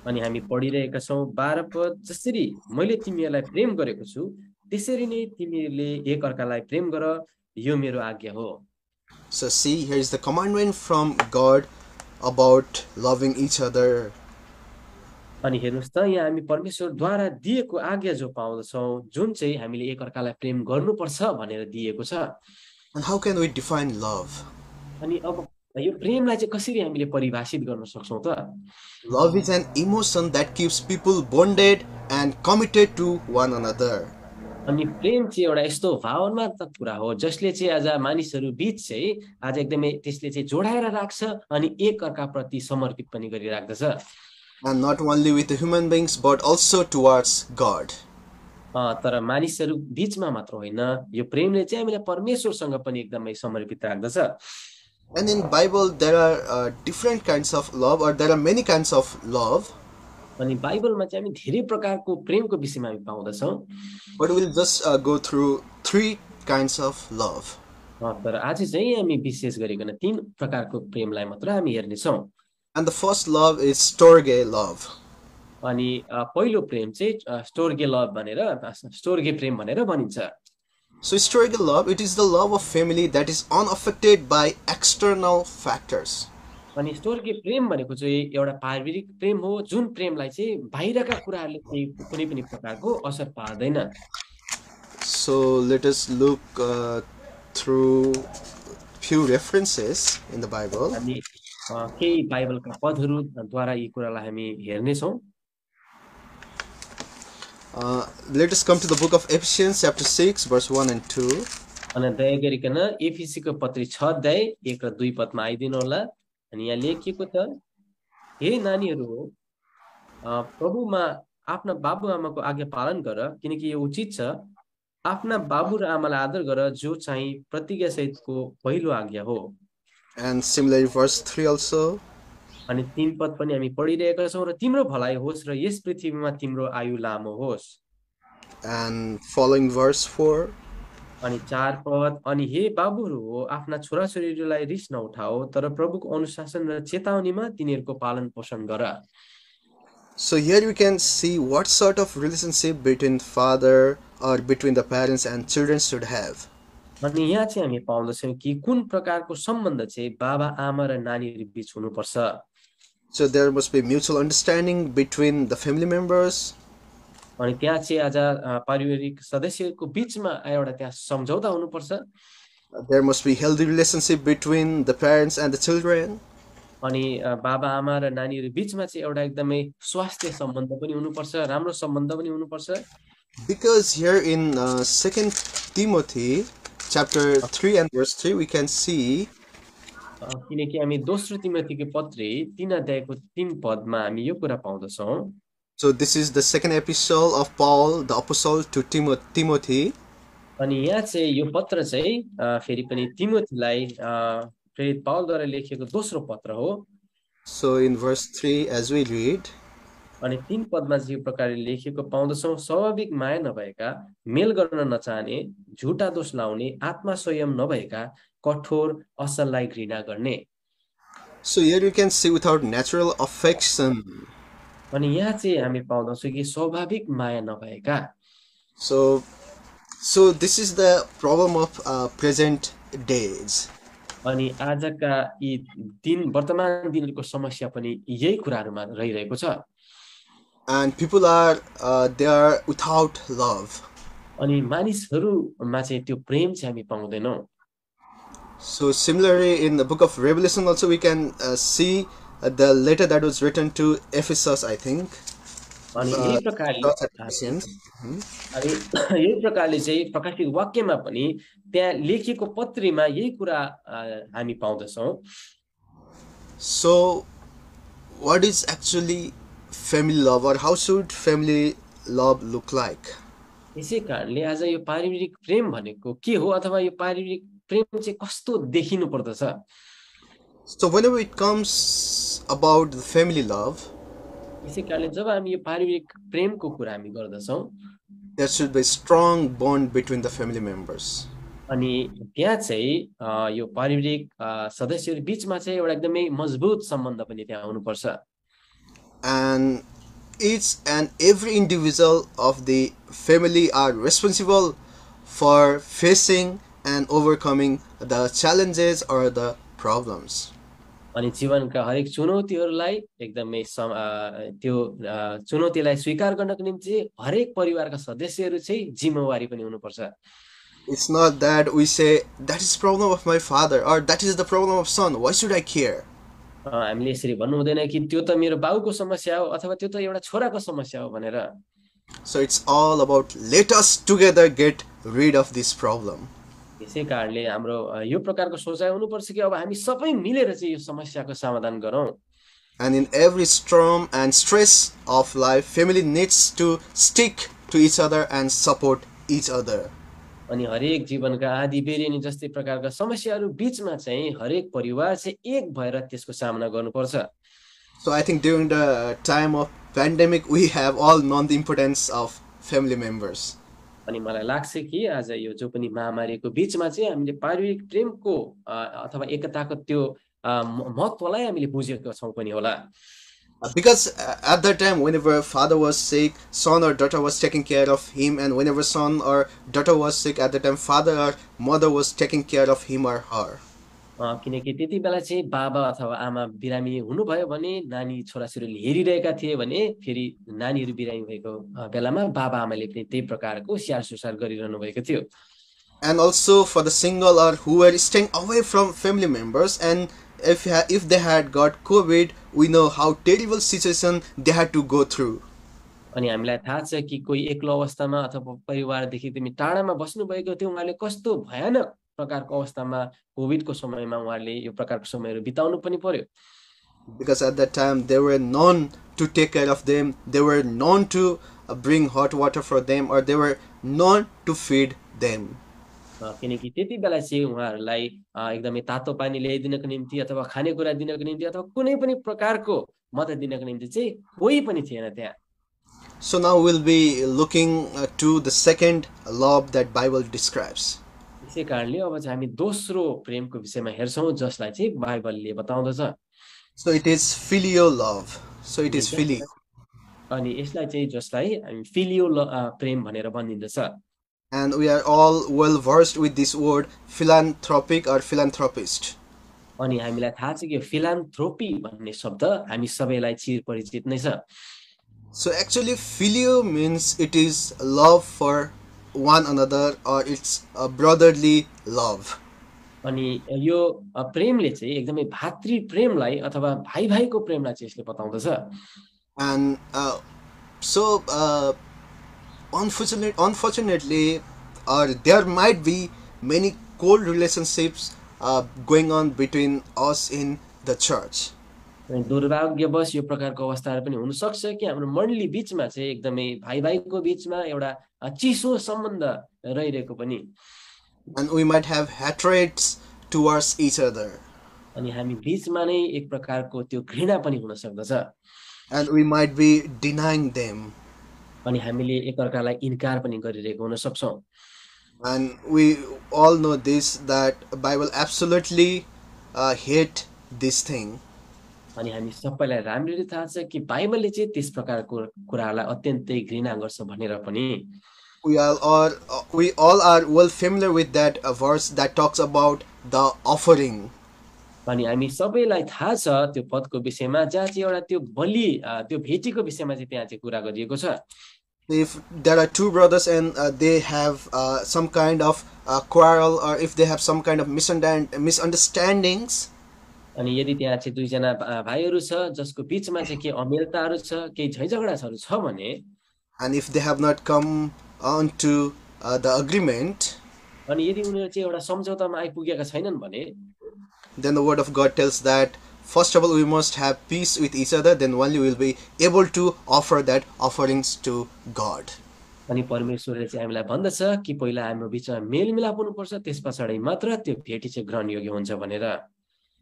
अनि हामी पढिरहेका छौं 12 पद जसरी मैले तिमीहरूलाई प्रेम गरेको छु त्यसरी नै तिमीहरूले एक अर्कालाई प्रेम गर यो मेरो आज्ञा हो So see, here is the commandment from God about loving each other. अनि हेर्नुस् त यहाँ हामी परमेश्वरद्वारा दिएको आज्ञा जो पाउँदछौं जुन चाहिँ हामीले एक अर्कालाई प्रेम गर्नुपर्छ भनेर दिएको छ And how can we define love? अनि अब यो प्रेमलाई चाहिँ कसरी हामीले परिभाषित गर्न सक्छौं त Love is an emotion that keeps people bonded and committed to one another. अनि प्रेम चाहिँ एउटा यस्तो भावनात्मक कुरा हो जसले चाहिँ आज मानिसहरू बीच चाहिँ आज एकदमै त्यसले चाहिँ जोडाएर राख्छ अनि एक अर्का प्रति समर्पित पनि गरिराख्दछ And not only with the human beings but also towards God. तर मानिसहरू बीचमा मात्र होइन यो प्रेमले चाहिँ हामीलाई परमेश्वरसँग पनि एकदमै समर्पित राख्दछ And in Bible there are different kinds of love, or there are many kinds of love. अनि बाइबलमा चाहिँ हामी धेरै प्रकारको प्रेमको विषयमा हामी पाउँदछौं But we'll just go through 3 kinds of love. तर आज चाहिँ हामी विशेष गरिकन 3 प्रकारको प्रेमलाई मात्र हामी हेर्ने छौं And the first love is storge love. अनि पहिलो प्रेम चाहिँ स्टोर्गे लभ भनेर स्टोर्गे प्रेम भनेर भनिन्छ So storge love, it is the love of family that is unaffected by external factors. अनि स्टोर्गे प्रेम भनेको चाहिँ एउटा पारिवारिक प्रेम हो जुन प्रेमलाई चाहिँ बाहिरका कुराहरूले चाहिँ कुनै पनि प्रकारको असर पार्दैन So let us look through few references in the Bible. हामी केही बाइबलका पदहरूद्वारा यी कुरालाई हामी हेर्ने छौं Let us come to the book of Ephesians chapter 6 verse 1 and 2. अनि दया गरिकन एफिसीको पत्री 6 अध्याय 1 र 2 पदमा आइदिनु होला अनि यहाँ लेखिएको छ हे नानीहरू हो प्रभुमा आफ्ना बाबुआमाको आज्ञा पालन गर किनकि यो उचित छ आफ्ना बाबु र आमालाई आदर गर जो चाहिँ प्रतिज्ञा सहितको पहिलो आज्ञा हो And similarly verse 3 also. अनि 3 पद पनि हामी पढिरहेका छौं र तिम्रो भलाइ होस् र यस पृथ्वीमा तिम्रो आयु लामो होस् And following verse 4. अनि 4 पद अनि हे बाबुहरू हो आफ्ना छोराछोरीहरूलाई रिस नउठाओ तर प्रभुको अनुशासन र चेतावनीमा तिनीहरूको पालन पोषण गर So here we can see what sort of relationship between father or between the parents and children should have. अनि यहाँ चाहिँ हामी पाउँदछौं कि कुन प्रकारको सम्बन्ध चाहिँ बाबा आमा र नानीहरू बीच हुनुपर्छ So there must be mutual understanding between the family members. अनि त्यहाँ चाहिँ आज पारिवारिक सदस्यहरूको बीचमा एउटा त्यहाँ सम्झौता हुनुपर्छ There must be healthy relationship between the parents and the children. अनि बाबा आमा र नानीहरू बीचमा चाहिँ एउटा एकदमै स्वास्थ्य सम्बन्ध पनि हुनुपर्छ राम्रो सम्बन्ध पनि हुनुपर्छ Because here in 2 Timothy chapter 3 and verse 3 we can see किनकि हामी दोस्रो तिमोथीको पत्री 3 अध्यायको 3 पदमा हामी यो कुरा पाउँदछौं So this is the second epistle of Paul the apostle to Timothy. अनि यहाँ चाहिँ यो पत्र चाहिँ फेरि पनि तिमोथीलाई प्रेरित पाउलद्वारा लेखिएको दोस्रो पत्र हो So in verse 3 as we read, अनि 3 पदमा चाहिँ यो प्रकारले लेखिएको पाउँदछौं स्वाभाविक माया नभएका मेल गर्न नचाहने झुटा दोष लाउने आत्मा संयम नभएका कठोर असललाई घृणा गर्ने so here you can see without natural affection. अनि यहाँ चाहिँ हामी पाउँदछौं कि स्वाभाविक माया नभएका So this is the problem of present days. अनि आजका यी दिन वर्तमान दिनको समस्या पनि यही कुराहरुमा रहिरहेको छ And people are they are without love. अनि मानिसहरूमा चाहिँ त्यो प्रेम चाहिँ हामी पाउँदैनौँ। So similarly, in the book of Revelation also we can see the letter that was written to Ephesus, I think. अनि यही प्रकारले Church at Ephesians. अनि यही प्रकारले चाहिँ प्रकाशित वाक्यमा पनि त्यहाँ लेखिएको पत्रीमा यही कुरा हामी पाउँदछौँ। So what is actually family love, or how should family love look like? यसै कारणले आज यो पारिवारिक प्रेम भनेको के हो अथवा यो पारिवारिक प्रेम चाहिँ कस्तो देखिनु पर्दछ? So whenever it comes about the family love, यसै कारणले जब हामी यो पारिवारिक प्रेमको कुरा हामी गर्दछौँ, there should be a strong bond between the family members. अनि त्यहाँ चाहिँ यो पारिवारिक सदस्यहरू बीचमा चाहिँ एउटा एकदमै मजबुत सम्बन्ध पनि त्यहाँ हुनुपर्छ। And each and every individual of the family are responsible for facing and overcoming the challenges or the problems. अनि जीवनका हरेक चुनौतीहरूलाई एकदमै त्यो चुनौतीलाई स्वीकार गर्नको निम्ति हरेक परिवारका सदस्यहरू चाहिँ जिम्मेवारी पनि हुनुपर्छ। It's not that we say that is problem of my father or that is the problem of son, why should I care? हामीले यसरी भन्नु हुँदैन कि त्यो त मेरो बाउको समस्या हो अथवा त्यो त एउटा छोराको समस्या हो भनेर। So it's all about let us together get rid of this problem. यसै कारणले हाम्रो यो प्रकारको सोचाइ हुनुपर्छ कि अब हामी सबै मिलेर चाहिँ यो समस्याको समाधान गरौँ। And in every storm and stress of life, family needs to stick to each other and support each other. अनि हरेक जीवनका आदि बेरी अनि जस्तै प्रकारका समस्याहरू बीचमा चाहिँ हरेक परिवार चाहिँ एक भएर त्यसको सामना गर्नुपर्छ। So I think during the time of pandemic, we have all known the importance of family members. अनि मलाई लाग्छ कि आज यो जो पनि महामारीको बीचमा चाहिँ हामीले पारिवारिक प्रेमको अथवा एकताको त्यो महत्त्वलाई हामीले बुझेका छौँ पनि होला। Because at that time, whenever father was sick, son or daughter was taking care of him, and whenever son or daughter was sick, at that time father or mother was taking care of him or her. किनकि त्यति बेला चाहिँ बाबा अथवा आमा बिरामी हुनुभयो भने नानी छोराछोरीले हेरिरहेका थिए भने फेरि नानीहरू बिरामी भएको बेलामा बाबा आमाले पनि त्यही प्रकारको स्याहार सुसार गरिरहनु भएको थियो। And also for the single or who were staying away from family members, and if they had got COVID, we know how terrible situation they had to go through. अनि हामीलाई थाहा छ कि कोही एक्लो अवस्थामा अथवा परिवारदेखि तिमी टाढामा बस्नु भएको थियो, उहाँले कस्तो भयानक प्रकारको अवस्थामा कोभिडको समयमा उहाँले यो प्रकारको समयहरू बिताउनु पनि पर्यो। Because at that time they were known to take care of them, they were known to bring hot water for them, or they were known to feed them. किनकि त्यति बेला चाहिँ उहाँहरूलाई एकदमै तातो पानी ल्याइदिनको निम्ति अथवा खानेकुरा दिनको निम्ति अथवा कुनै पनि प्रकारको मद्दत दिनको निम्ति चाहिँ कोही पनि थिएन त्यहाँ। So now we'll be looking to the second love that Bible describes. यसै कारणले अब चाहिँ हामी दोस्रो प्रेमको विषयमा हेर्छौँ जसलाई चाहिँ बाइबलले बताउँदछ। So it is filial love. So it is filio. अनि यसलाई चाहिँ जसलाई हामी फिलियो प्रेम भनेर भनिन्छ। And we are all well versed with this word philanthropic or philanthropist. अनि हामीलाई थाहा छ कि फिलान्थ्रोपी भन्ने शब्द हामी सबैलाई चिरपरिचित नै छ। So actually filio means it is love for one another, or it's a brotherly love. अनि यो प्रेमले चाहिँ एकदमै भातृ प्रेमलाई अथवा भाइ भाइको प्रेमलाई चाहिँ यसले बताउँदछ। And so unfortunately, there might be many cold relationships going on between us in the church. दुर्भाग्यवश यो प्रकारको अवस्थाहरू पनि हुन सक्छ कि हाम्रो मण्डली बीचमा चाहिँ एकदमै भाइ भाइको बीचमा एउटा चिसो सम्बन्ध रहिरहेको पनि। And we might have hatreds towards each other. अनि हामी बीचमा नै एक प्रकारको त्यो घृणा पनि हुन सक्दछ। And we might be denying them. अनि हामीले एकअर्कालाई इन्कार पनि गरिरहेको हुन सक्छौँ। And we all know this, that Bible absolutely hate this thing. अनि हामी सबैलाई राम्ररी थाहा छ कि बाइबलले चाहिँ त्यस प्रकारको कुराहरूलाई अत्यन्तै घृणा गर्छ भनेर पनि। We all are well familiar with that verse that talks about the offering. अनि हामी सबैलाई थाहा छ त्यो पदको विषयमा जहाँ चाहिँ एउटा त्यो बलि त्यो भेटीको विषयमा चाहिँ त्यहाँ चाहिँ कुरा गरिएको छ। If there are two brothers and they have some kind of quarrel, or if they have some kind of misunderstandings, अनि यदि त्यहाँ चाहिँ दुईजना भाइहरू छ जसको बीचमा चाहिँ के अमेलताहरू छ केही झैझगडाहरू छ भने and if they have not come on to the agreement, अनि यदि उनीहरू चाहिँ एउटा सम्झौतामा आइपुगेका छैनन् भने then the word of God tells that first of all we must have peace with each other, then only we will be able to offer that offerings to God. अनि परमेश्वरले चाहिँ हामीलाई भन्दछ कि पहिला हाम्रो बीचमा मेलमिलाप हुनुपर्छ, त्यस पछाडि मात्र त्यो भेटी चाहिँ ग्रहण योग्य हुन्छ भनेर.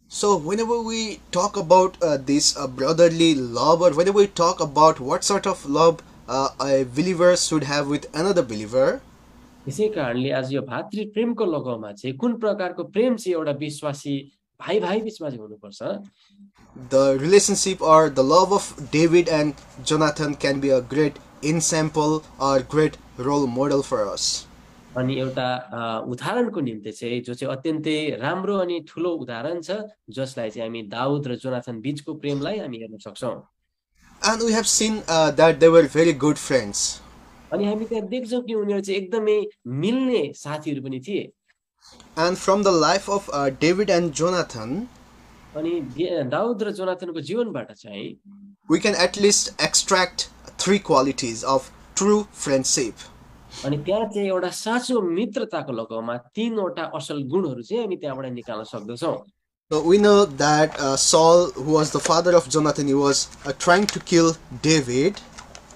So whenever we talk about this brotherly love, or whenever we talk about what sort of love a believer should have with another believer, यसै कारणले आज यो भातृ प्रेमको लगाउमा चाहिँ कुन प्रकारको प्रेम चाहिँ एउटा विश्वासी भाइ भाइ बीचमा चाहिँ हुनुपर्छ. the relationship or the love of David and Jonathan can be a great example or great role model for us. अनि एउटा उदाहरणको निम्ति चाहिँ जो चाहिँ अत्यन्तै राम्रो अनि ठुलो उदाहरण छ जसलाई चाहिँ हामी दाउद र जोनाथन बीचको प्रेमलाई हामी हेर्न सक्छौं. And we have seen that they were very good friends. अनि हामी त्यहाँ देख्छौं कि उनीहरू चाहिँ एकदमै मिल्ने साथीहरू पनि थिए. And from the life of David and Jonathan, अनि दाउद र जोनाथनको जीवनबाट चाहिँ we can at least extract three qualities of true friendship. अनि त्यहाँ चाहिँ एउटा साँचो मित्रताको लगाउमा तीनवटा असल गुणहरू चाहिँ हामी त्यहाँबाट निकाल्न सक्दछौं. So we know that Saul, who was the father of Jonathan, he was trying to kill David.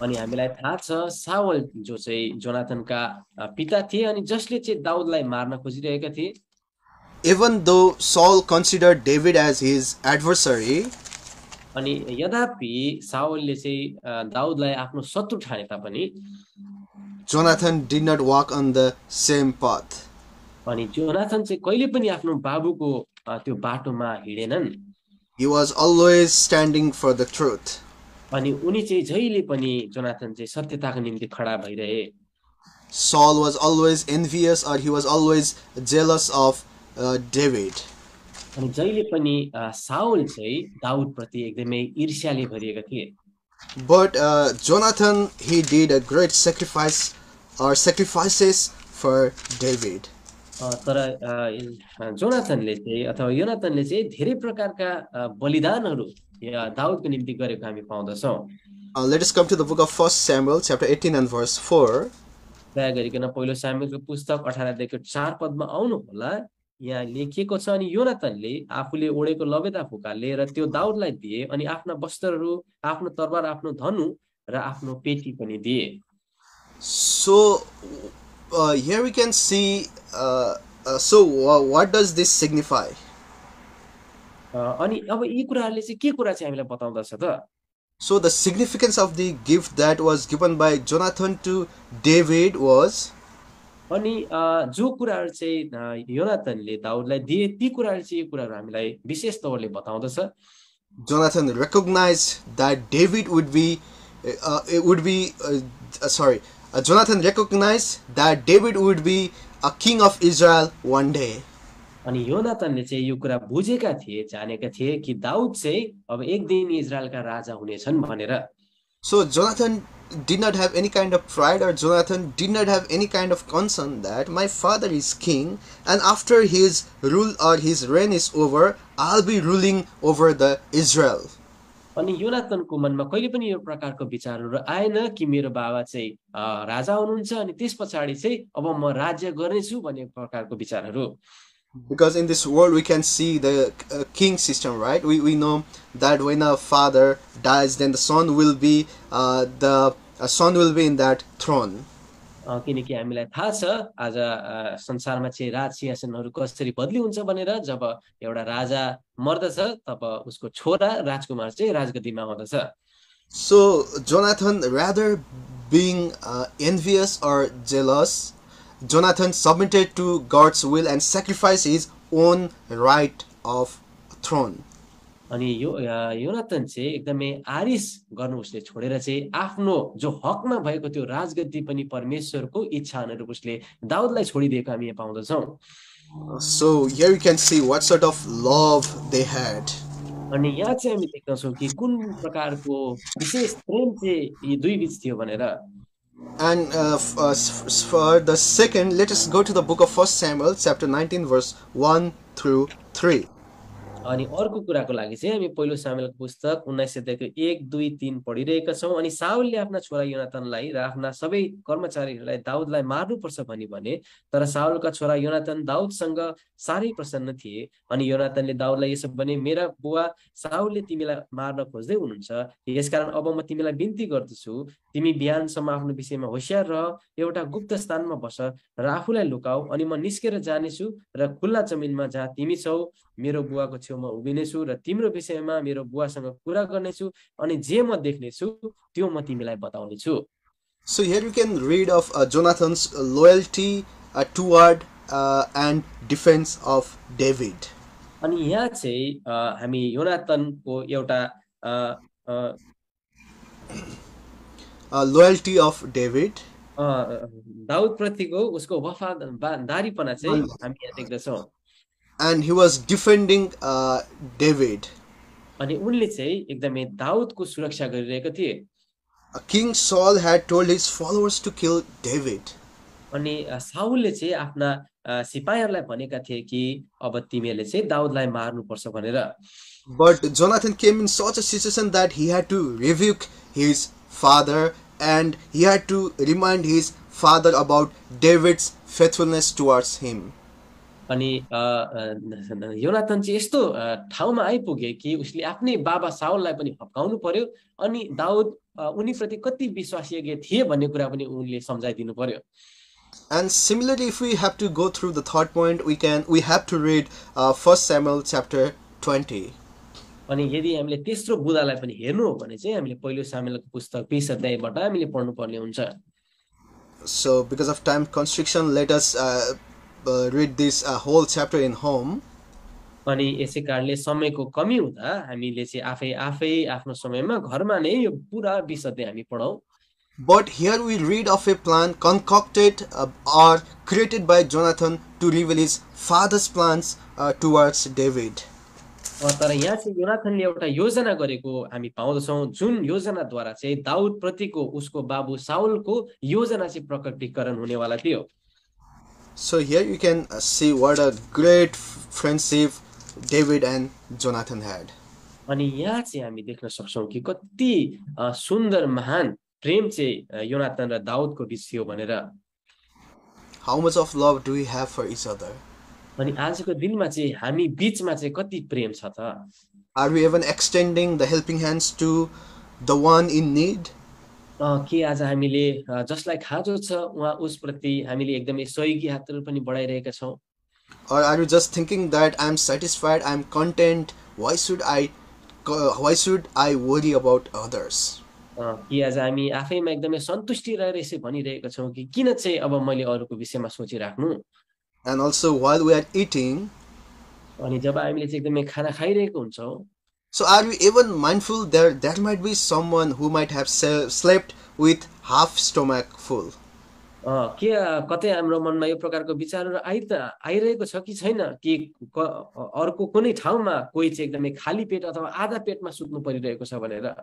अनि हामीलाई थाहा छ साउल जो चाहिँ जोनाथनका पिता थिए अनि जसले चाहिँ दाउदलाई मार्न खोजिरहेका थिए. Even though Saul considered David as his adversary, अनि यद्यपि साउलले चाहिँ दाउदलाई आफ्नो शत्रु ठाने तापनि Jonathan did not walk on the same path. अनि जोनाथन चाहिँ कहिले पनि आफ्नो बाबुको त्यो बाटोमा हिँडेनन्. He was always standing for the truth. अनि उनी चाहिँ जहिले पनि जोनाथन चाहिँ सत्यताको निम्ति खडा भइरहे. Saul was always envious, or he was always jealous of David. अनि जहिले पनि साउल चाहिँ दाउद प्रति एकदमै ईर्ष्याले भरिएका थिए. But Jonathan, he did a great sacrifices for David. तर जोनाथनले चाहिँ अथवा योनाथनले चाहिँ धेरै प्रकारका बलिदानहरू दाउदको निम्ति गरेको हामी पाउँदछौं. Let us come to the book of 1 Samuel chapter 18 and verse 4. दया गरिकन पहिलो सामुएलको पुस्तक 18 अध्यायको 4 पदमा आउनु होला. यहाँ लेखिएको छ अनि योनाथनले आफूले ओडेको लबेदा फुका लिएर त्यो दाउदलाई दिए अनि आफ्ना वस्त्रहरू, आफ्नो तरबार, आफ्नो धनु र आफ्नो पेटी पनि दिए. So here we can see what does this signify? अनि अब यी कुराहरूले चाहिँ के कुरा चाहिँ हामीलाई बताउँदछ त? So the significance of the gift that was given by Jonathan to David was, अनि जो कुराहरू चाहिँ योनाथनले दाउदलाई दिए ती कुराहरू चाहिँ यो कुराहरू हामीलाई विशेष तौरले बताउँदछ. Jonathan recognized that David Jonathan recognized that David would be a king of Israel one day. अनि योनाथनले चाहिँ यो कुरा बुझेका थिए, जानेका थिए कि दाउद चाहिँ अब एक दिन इजरायलका राजा हुनेछन् भनेर. So Jonathan did not have any kind of pride, or Jonathan did not have any kind of concern that my father is king and after his rule or his reign is over, I'll be ruling over the Israel. अनि योनाथनको मनमा कहिले पनि यो प्रकारको विचारहरू आएन कि मेरो बाबा चाहिँ राजा हुनुहुन्छ अनि त्यसपछि चाहिँ अब म राज्य गर्नेछु भन्ने प्रकारको विचारहरू. Because in this world we can see the king system, right? We know that when a father dies, then the son will be in that throne. किनकि हामीलाई थाहा छ आज संसारमा चाहिँ राज सिंहासनहरू कसरी बदली हुन्छ भनेर. जब एउटा राजा मर्दछ तब उसको छोरा राजकुमार चाहिँ राजगद्दीमा आउँदछ. So Jonathan, rather being envious or jealous, Jonathan submitted to God's will and sacrificed his own right of throne. अनि योनाथन चाहिँ एकदमै आरिस गर्नु उसले छोडेर चाहिँ आफ्नो जो हकमा भएको त्यो राजगद्दी पनि परमेश्वरको इच्छा अनुरूप उसले दाउदलाई छोडिदिएको हामी यहाँ पाउँदछौं. So here you can see what sort of love they had. अनि यहाँ चाहिँ हामी देख्दछौं कि कुन प्रकारको विशेष प्रेम चाहिँ यी दुई बीच थियो भनेर. And for the second, let us go to the book of 1 Samuel, chapter 19, verse 1 through 3. अनि अर्को कुराको लागि चाहिँ हामी पहिलो सामुएलको पुस्तक 19 अध्यायको 1, 2, 3 पढिरहेका छौँ। अनि साउलले आफ्ना छोरा योनाथनलाई र आफ्ना सबै कर्मचारीहरूलाई दाउदलाई मार्नुपर्छ भनी भने, तर साउलका छोरा योनाथन दाउदसँग साह्रै प्रसन्न थिए। अनि योनाथनले दाउदलाई यसो भने, मेरा बुवा साउलले तिमीलाई मार्न खोज्दै हुनुहुन्छ, यसकारण अब म तिमीलाई बिन्ती गर्दछु, तिमी बिहानसम्म आफ्नो विषयमा होशियार रह, एउटा गुप्त स्थानमा बस र आफूलाई लुकाऊ, अनि म निस्केर जानेछु र खुल्ला जमिनमा जहाँ तिमी छौ मेरो बुवाको छेउमा उभिनेछु र तिम्रो विषयमा मेरो बुवासँग कुरा गर्नेछु, अनि जे म देख्नेछु त्यो म तिमीलाई बताउनेछु। So here you can read of Jonathan's loyalty toward and defense of David. अनि यहाँ चाहिँ हामी योनाथनको एउटा Loyalty of David. दाउद प्रतिको उसको वफादारीपना चाहिँ हामी यहाँ देख्दछौँ। And he was defending David. अनि उनले चाहिँ एकदमै दाउदको सुरक्षा गरिरहेका थिए। King Saul had told his followers to kill David. अनि साउलले चाहिँ आफ्ना सिपाहीहरूलाई भनेका थिए कि अब तिमीहरूले चाहिँ दाउदलाई मार्नुपर्छ भनेर। But Jonathan came in such a situation that he had to rebuke his father and he had to remind his father about David's faithfulness towards him. अनि योनाथन चाहिँ यस्तो ठाउँमा आइपुगे कि उसले आफ्नै बाबा साउललाई पनि हप्काउनु पर्यो, अनि दाउद उनीप्रति कति विश्वासयोग्य थिए भन्ने कुरा पनि उनले सम्झाइदिनु पर्यो। And similarly, if we have to go through the third point, we have to read 1 Samuel chapter 20. अनि यदि हामीले तेस्रो बुदालाई पनि हेर्नु हो भने चाहिँ हामीले पहिलो सामुएलको पुस्तक 20 अध्यायबाट हामीले पढ्नुपर्ने हुन्छ। So because of time constriction, let us read this whole chapter in home. अनि यसै कारणले समयको कमी हुँदा हामीले चाहिँ आफै आफ्नो समयमा घरमा नै यो पुरा 20 अध्याय हामी पढौं। But here we read of a plan concocted or created by Jonathan to reveal his father's plans towards David. तर यहाँ चाहिँ योनाथनले एउटा योजना गरेको हामी पाउँदछौँ, जुन योजनाद्वारा चाहिँ दाउद प्रतिको उसको बाबु साउलको योजना चाहिँ प्रकटीकरण हुनेवाला थियो। So here you can see what a great friendship David and Jonathan had. अनि यहाँ चाहिँ हामी देख्न सक्छौँ कि कति सुन्दर महान प्रेम चाहिँ योनाथन र दाउदको बीच थियो भनेर। How much of love do we have for each other? अनि आजको दिनमा चाहिँ हामी बीचमा चाहिँ कति प्रेम छ त? Are we even extending the helping hands to the one in need? के आज हामीले जसलाई खाँचो छ उहाँ उसप्रति हामीले एकदमै सहयोगी हातहरू पनि बढाइरहेका छौँ? Or are you just thinking that I'm satisfied, I'm content, why should I worry about others? कि आज हामी आफैमा एकदमै सन्तुष्टि रहेर यसै भनिरहेका छौँ कि किन चाहिँ अब मैले अरूको विषयमा सोचिराख्नु? And also while we are eating, अनि जब हामीले चाहिँ एकदमै खाना खाइरहेको हुन्छौँ, so are we even mindful there might be someone who might have slept with half stomach full? के कतै हाम्रो मनमा यो प्रकारको विचारहरू आइरहेको छ कि छैन कि अर्को कुनै ठाउँमा कोही चाहिँ एकदमै खाली पेट अथवा आधा पेटमा सुत्नु परिरहेको छ भनेर?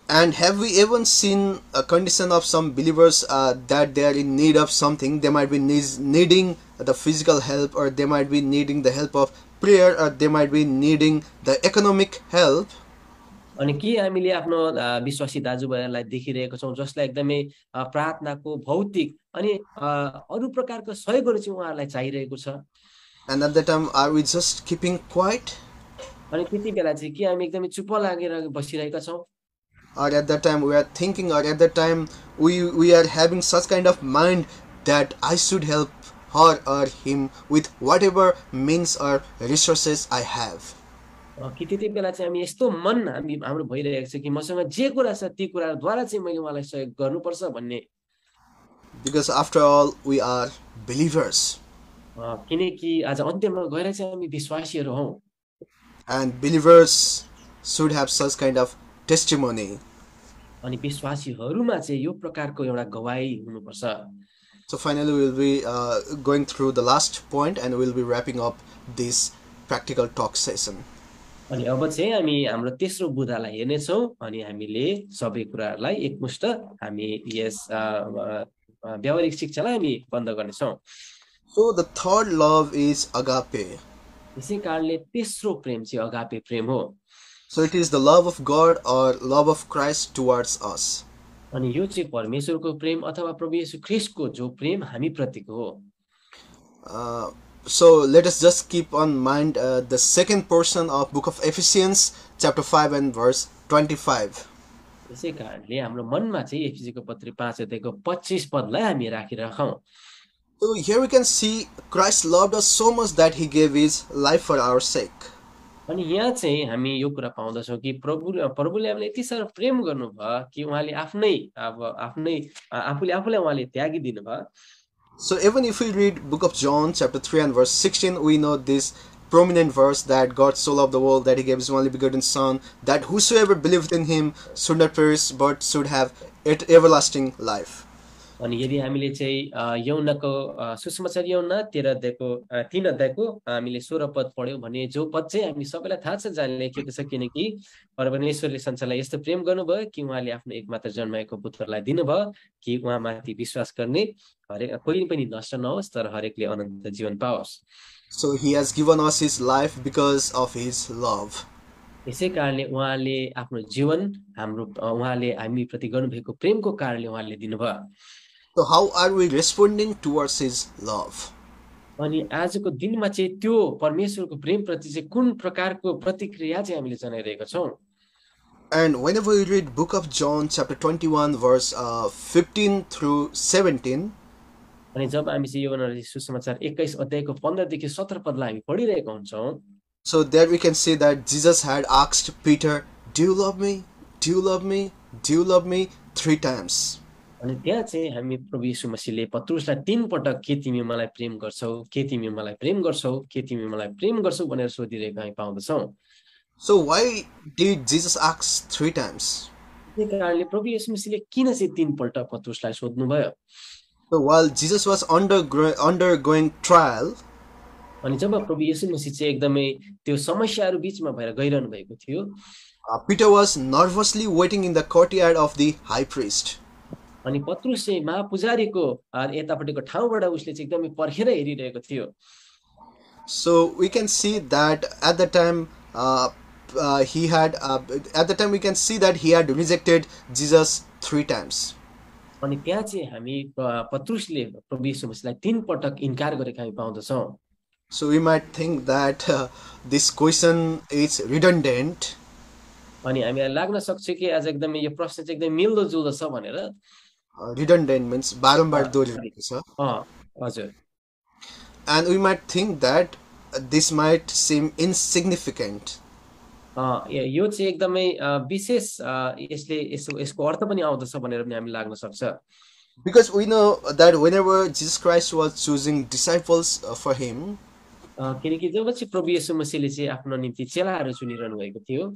And have we even seen a condition of some believers that they are in need of something? They might be needing the physical help, or they might be needing the help of prayer, or they might be needing the economic help. अनि के हामीले आफ्नो विश्वासी दाजुभाइहरूलाई देखिरहेको छौँ जसलाई एकदमै प्रार्थनाको भौतिक अनि अरू प्रकारको सहयोगहरू चाहिँ उहाँहरूलाई चाहिरहेको छ? And at that time, are we just keeping quiet? अनि त्यति बेला चाहिँ के हामी एकदमै चुप लागेर बसिरहेका छौँ? Or at that time we are thinking, or at that time we are having such kind of mind that I should help her or him with whatever means or resources I have. कि त्यति बेला चाहिँ हामी यस्तो मन हाम्रो भइरहेको छ कि मसँग जे कुरा छ ती कुराद्वारा चाहिँ मैले उहाँलाई सहयोग गर्नुपर्छ भन्ने। Because after all we are believers. किनकि आज अन्त्यमा गएर चाहिँ हामी विश्वासीहरू हौं। And believers should have such kind of testimony. अनि विश्वासीहरूमा चाहिँ यो प्रकारको एउटा गवाही हुनुपर्छ। So finally we will be going through the last point and we will be wrapping up this practical talk session. अनि अब चाहिँ हामी हाम्रो तेस्रो बुदालाई हेर्नेछौँ अनि हामीले सबै कुराहरूलाई एकमुष्ट हामी यस व्यावहारिक शिक्षालाई हामी बन्द गर्नेछौँ। So the third love is agape. यसै कारणले तेस्रो प्रेम चाहिँ अगापे प्रेम हो। So it is the love of God or love of Christ towards us. अनि यो चाहिँ परमेश्वरको प्रेम अथवा प्रभु येशू ख्रीष्टको जो प्रेम हामी प्रतिको हो। So let us just keep on mind the second portion of book of Ephesians chapter 5 and verse 25. यसै कारणले हाम्रो मनमा चाहिँ एफिसीको पत्री 5 अध्यायको 25 पदलाई हामी राखिराखौँ। So here we can see Christ loved us so much that he gave his life for our sake. अनि यहाँ चाहिँ हामी यो कुरा पाउँदछौँ कि प्रभुले हामीलाई यति साह्रो प्रेम गर्नुभयो कि उहाँले आफूले उहाँले त्यागिदिनु भयो। So even if we read book of John chapter 3 and verse 16, we know this prominent verse that God so loved the world that he gave his only begotten son, that whosoever believed in him should not perish but should have everlasting life. अनि यदि हामीले चाहिँ यौनको सुसमाचार यौन 3 अध्यायको हामीले 16 पद पढ्यौं भने जो पद चाहिँ हामी सबैलाई थाहा छ जहाँ लेखिएको छ किनकि परमेश्वरले संसारलाई यस्तो प्रेम गर्नुभयो कि उहाँले आफ्नो एकमात्र जन्माएको पुत्रलाई दिनुभयो कि उहाँमाथि विश्वास गर्ने हरेक कोही पनि नष्ट नहोस् तर हरेकले अनन्त जीवन पाओस्। So he has given us his life because of his love. यसै कारणले उहाँले आफ्नो जीवन उहाँले हामी प्रति गर्नुभएको प्रेमको कारणले उहाँले दिनुभयो। So how are we responding towards his love? अनि आजको दिनमा चाहिँ त्यो परमेश्वरको प्रेम प्रति चाहिँ कुन प्रकारको प्रतिक्रिया चाहिँ हामीले जनाइरहेका छौं? And whenever we read book of John chapter 21 verse 15 through 17, अनि जब हामी चाहिँ योहन्ना सुसमाचार 21 अध्यायको 15 देखि 17 पदलाई हामी पढिरहेका हुन्छौं, so there we can see that Jesus had asked Peter, "Do you love me? Do you love me? Do you love me?" 3 times. अनि त्यहाँ चाहिँ हामी प्रभु येशू मसीहले पत्रुसलाई 3 पटक के तिमी मलाई प्रेम गर्छौ, के तिमी मलाई प्रेम गर्छौ, के तिमी मलाई प्रेम गर्छौ भनेर सोधिरहेको हामी पाउँदछौं। So why did Jesus ask 3 times? त्यही कारणले प्रभु येशू मसीहले किन चाहिँ 3 पल्ट पत्रुसलाई सोध्नु भयो? So while Jesus was undergoing trial, अनि जब प्रभु येशू मसीह चाहिँ एकदमै त्यो समस्याहरु बीचमा भएर गइरहनु भएको थियो, Peter was nervously waiting in the courtyard of the high priest. अनि पत्रुस चाहिँ महापुजारीको यतापट्टिको ठाउँबाट उसले चाहिँ एकदमै पर्खेर हेरिरहेको थियो। So we can see that at the time we can see that he had rejected Jesus 3 times. अनि त्यहाँ चाहिँ हामी पत्रुसले प्रभु येशू मसीहलाई 3 पटक इन्कार गरेको हामी पाउँदछौं। So we might think that this question is redundant. अनि हामीलाई लाग्न सक्छ कि आज एकदमै यो प्रश्न चाहिँ एकदमै मिल्दो जुल्दो छ भनेर। Redundant means बारम्बार दोहोरिएको छ। हजुर। And we might think that this might seem insignificant. यो चाहिँ एकदमै विशेष यसको अर्थ पनि आउँदछ भनेर पनि हामी लाग्न सक्छ। Because we know that whenever Jesus Christ was choosing disciples for him, किनकि जब चाहिँ प्रभु येशू मसीहले चाहिँ आफ्नो निम्ति चेलाहरू चुनिरहनु भएको थियो,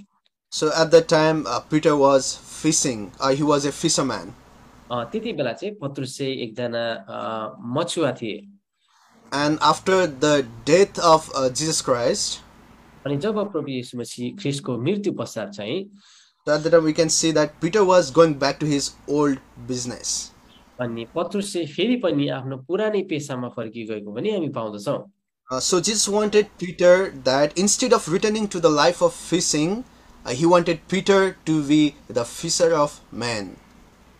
so at that time Peter was fishing. He was a fisherman. त्यति बेला चाहिँ पत्रुस चाहिँ एकजना मछुवा थिए। And after the death of Jesus Christ, अनि जब प्रभु येशू मसीह ख्रीष्टको मृत्यु पश्चात चाहिँ, so at that time we can see that Peter was going back to his old business. अनि पत्रुस चाहिँ फेरि पनि आफ्नो पुरानै पेशामा फर्किगएको पनि हामी पाउँदछौं। So Jesus wanted Peter that instead of returning to the life of fishing, he wanted Peter to be the fisher of men.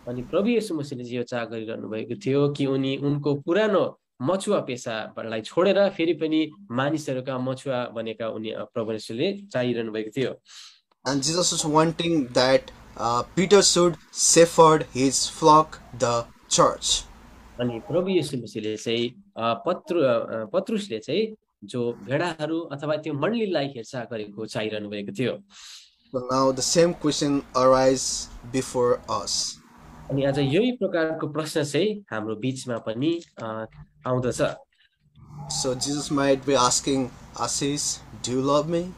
अनि प्रभु येशू मसीहले यो चाह गरिरहनु भएको थियो कि उनको पुरानो मछुवा पेशालाई छोडेर फेरि पनि मानिसहरूका मछुवा बनेका प्रभु येशूले चाहिरहनु भएको थियो। And Jesus was wanting that Peter should shepherd his flock, the church. अनि प्रभु येशू मसीहले चाहिँ पत्रुसले चाहिँ जो भेडाहरू अथवा त्यो मण्डलीलाई हेरचाह गरेको चाहिरहनु भएको थियो। So now the same question arises before us. अनि आज यही प्रकारको प्रश्न चाहिँ हाम्रो बीचमा पनि आउँदछ। So Jesus might be asking, Ashis, do you love me?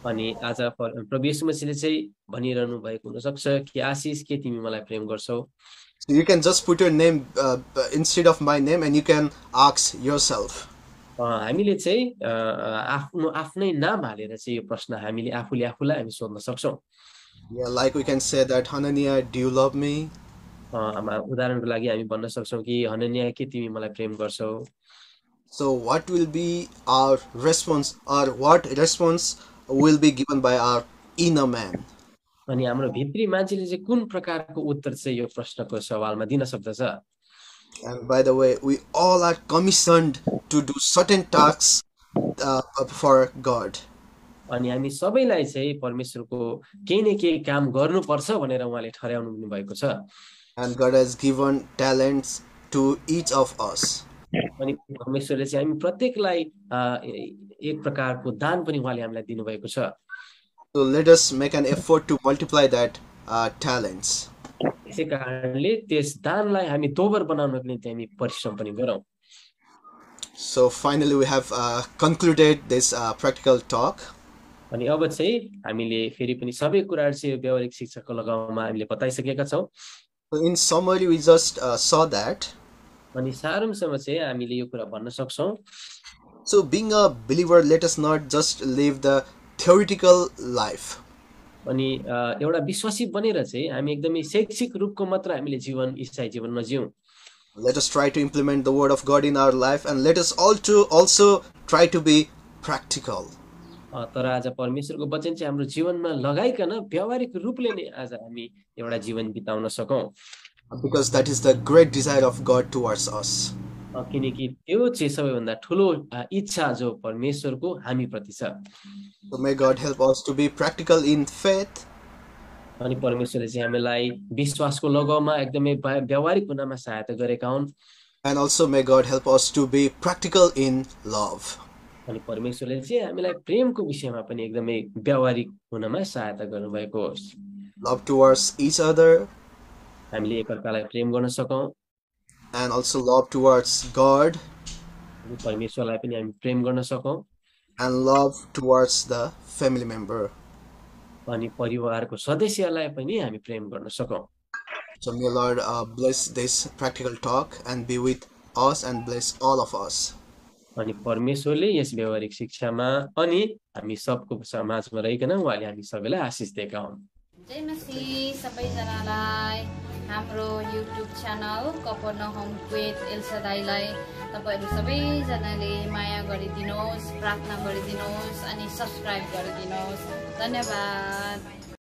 अनि आज प्रभु येशू मसीहले चाहिँ भनिरहनु भएको हुन सक्छ कि आशिष के तिमी मलाई प्रेम गर्छौ? So you can just put your name instead of my name and you can ask yourself. हामीले चाहिँ आफ्नो आफ्नै नाम हालेर चाहिँ यो प्रश्न हामीले आफूले आफूलाई हामी सोध्न सक्छौँ। Yeah, like we can say that, Hananiah, do you love me? उदाहरणको लागि हामी भन्न सक्छौँ कि हननिया के तिमी मलाई प्रेम गर्छौ? So what will be our response, or what response will be given by our inner man? अनि हाम्रो भित्री मान्छेले चाहिँ कुन प्रकारको उत्तर चाहिँ यो प्रश्नको सवालमा दिन सक्दछ? And by the way, we all are commissioned to do certain tasks for God. अनि हामी सबैलाई चाहिँ परमेश्वरको केही न केही काम गर्नुपर्छ भनेर उहाँले ठहराउनु भएको छ। And God has given talents to each of us. अनि परमेश्वरले चाहिँ हामी प्रत्येकलाई एक प्रकारको दान पनि उहाँले हामीलाई दिनुभएको छ। So let us make an effort to multiply that talents. त्यसै कारणले त्यस दानलाई हामी दोबर बनाउनको निम्ति हामी परिश्रम पनि गरौँ। So finally we have concluded this practical talk. अनि अब चाहिँ हामीले फेरि पनि सबै कुराहरु चाहिँ व्यावहारिक शिक्षाको लगाउमा हामीले बताइसकेका छौं। So in summary, we just saw that. अनि सारांशमा चाहिँ हामीले यो कुरा भन्न सक्छौं। So being a believer, let us not just live the theoretical life. अनि एउटा विश्वासी बनेर चाहिँ हामी एकदमै शैक्षिक रूपको मात्र हामीले जीवन ईसाई जीवन नजियौं। Let us try to implement the word of God in our life, and let us also try to be practical. तर आज परमेश्वरको वचन चाहिँ हाम्रो जीवनमा लगाइकन व्यावहारिक रूपले नै आज हामी एउटा जीवन बिताउन सकौं। Because that is the great desire of God towards us. किनकि त्यो चाहिँ सबैभन्दा ठूलो इच्छा जो परमेश्वरको हामी प्रति छ। So may God help us to be practical in faith. अनि परमेश्वरले चाहिँ हामीलाई विश्वासको लगाउमा एकदमै व्यावहारिक हुनमा सहायता गरेका हुन्। And also may God help us to be practical in love. अनि परमेश्वरले चाहिँ हामीलाई प्रेमको विषयमा पनि एकदमै व्यावहारिक हुनमा सहायता गर्नुभएको होस्। Love towards each other. हामीले एकअर्कालाई प्रेम गर्न सकौं। And also love towards God. अनि परमेश्वरलाई पनि हामी प्रेम गर्न सकौं। And love towards the family member. अनि परिवारको सदस्यलाई पनि हामी प्रेम गर्न सकौं। So may Lord bless this practical talk and be with us and bless all of us. अनि परमेश्वरले यस व्यावहारिक शिक्षामा अनि हामी सबको समाजमा रहिकन उहाँले हामी सबैलाई आशिष दिएका हुन्। जय मसीह सबैजनालाई हाम्रो युट्युब च्यानल कपरनाहम कुवेत el-shaddaiलाई तपाईहरु सबैजनाले माया गरिदिनुहोस्, प्रार्थना गरिदिनुहोस् अनि सब्स्क्राइब गरिदिनुहोस्। धन्यवाद।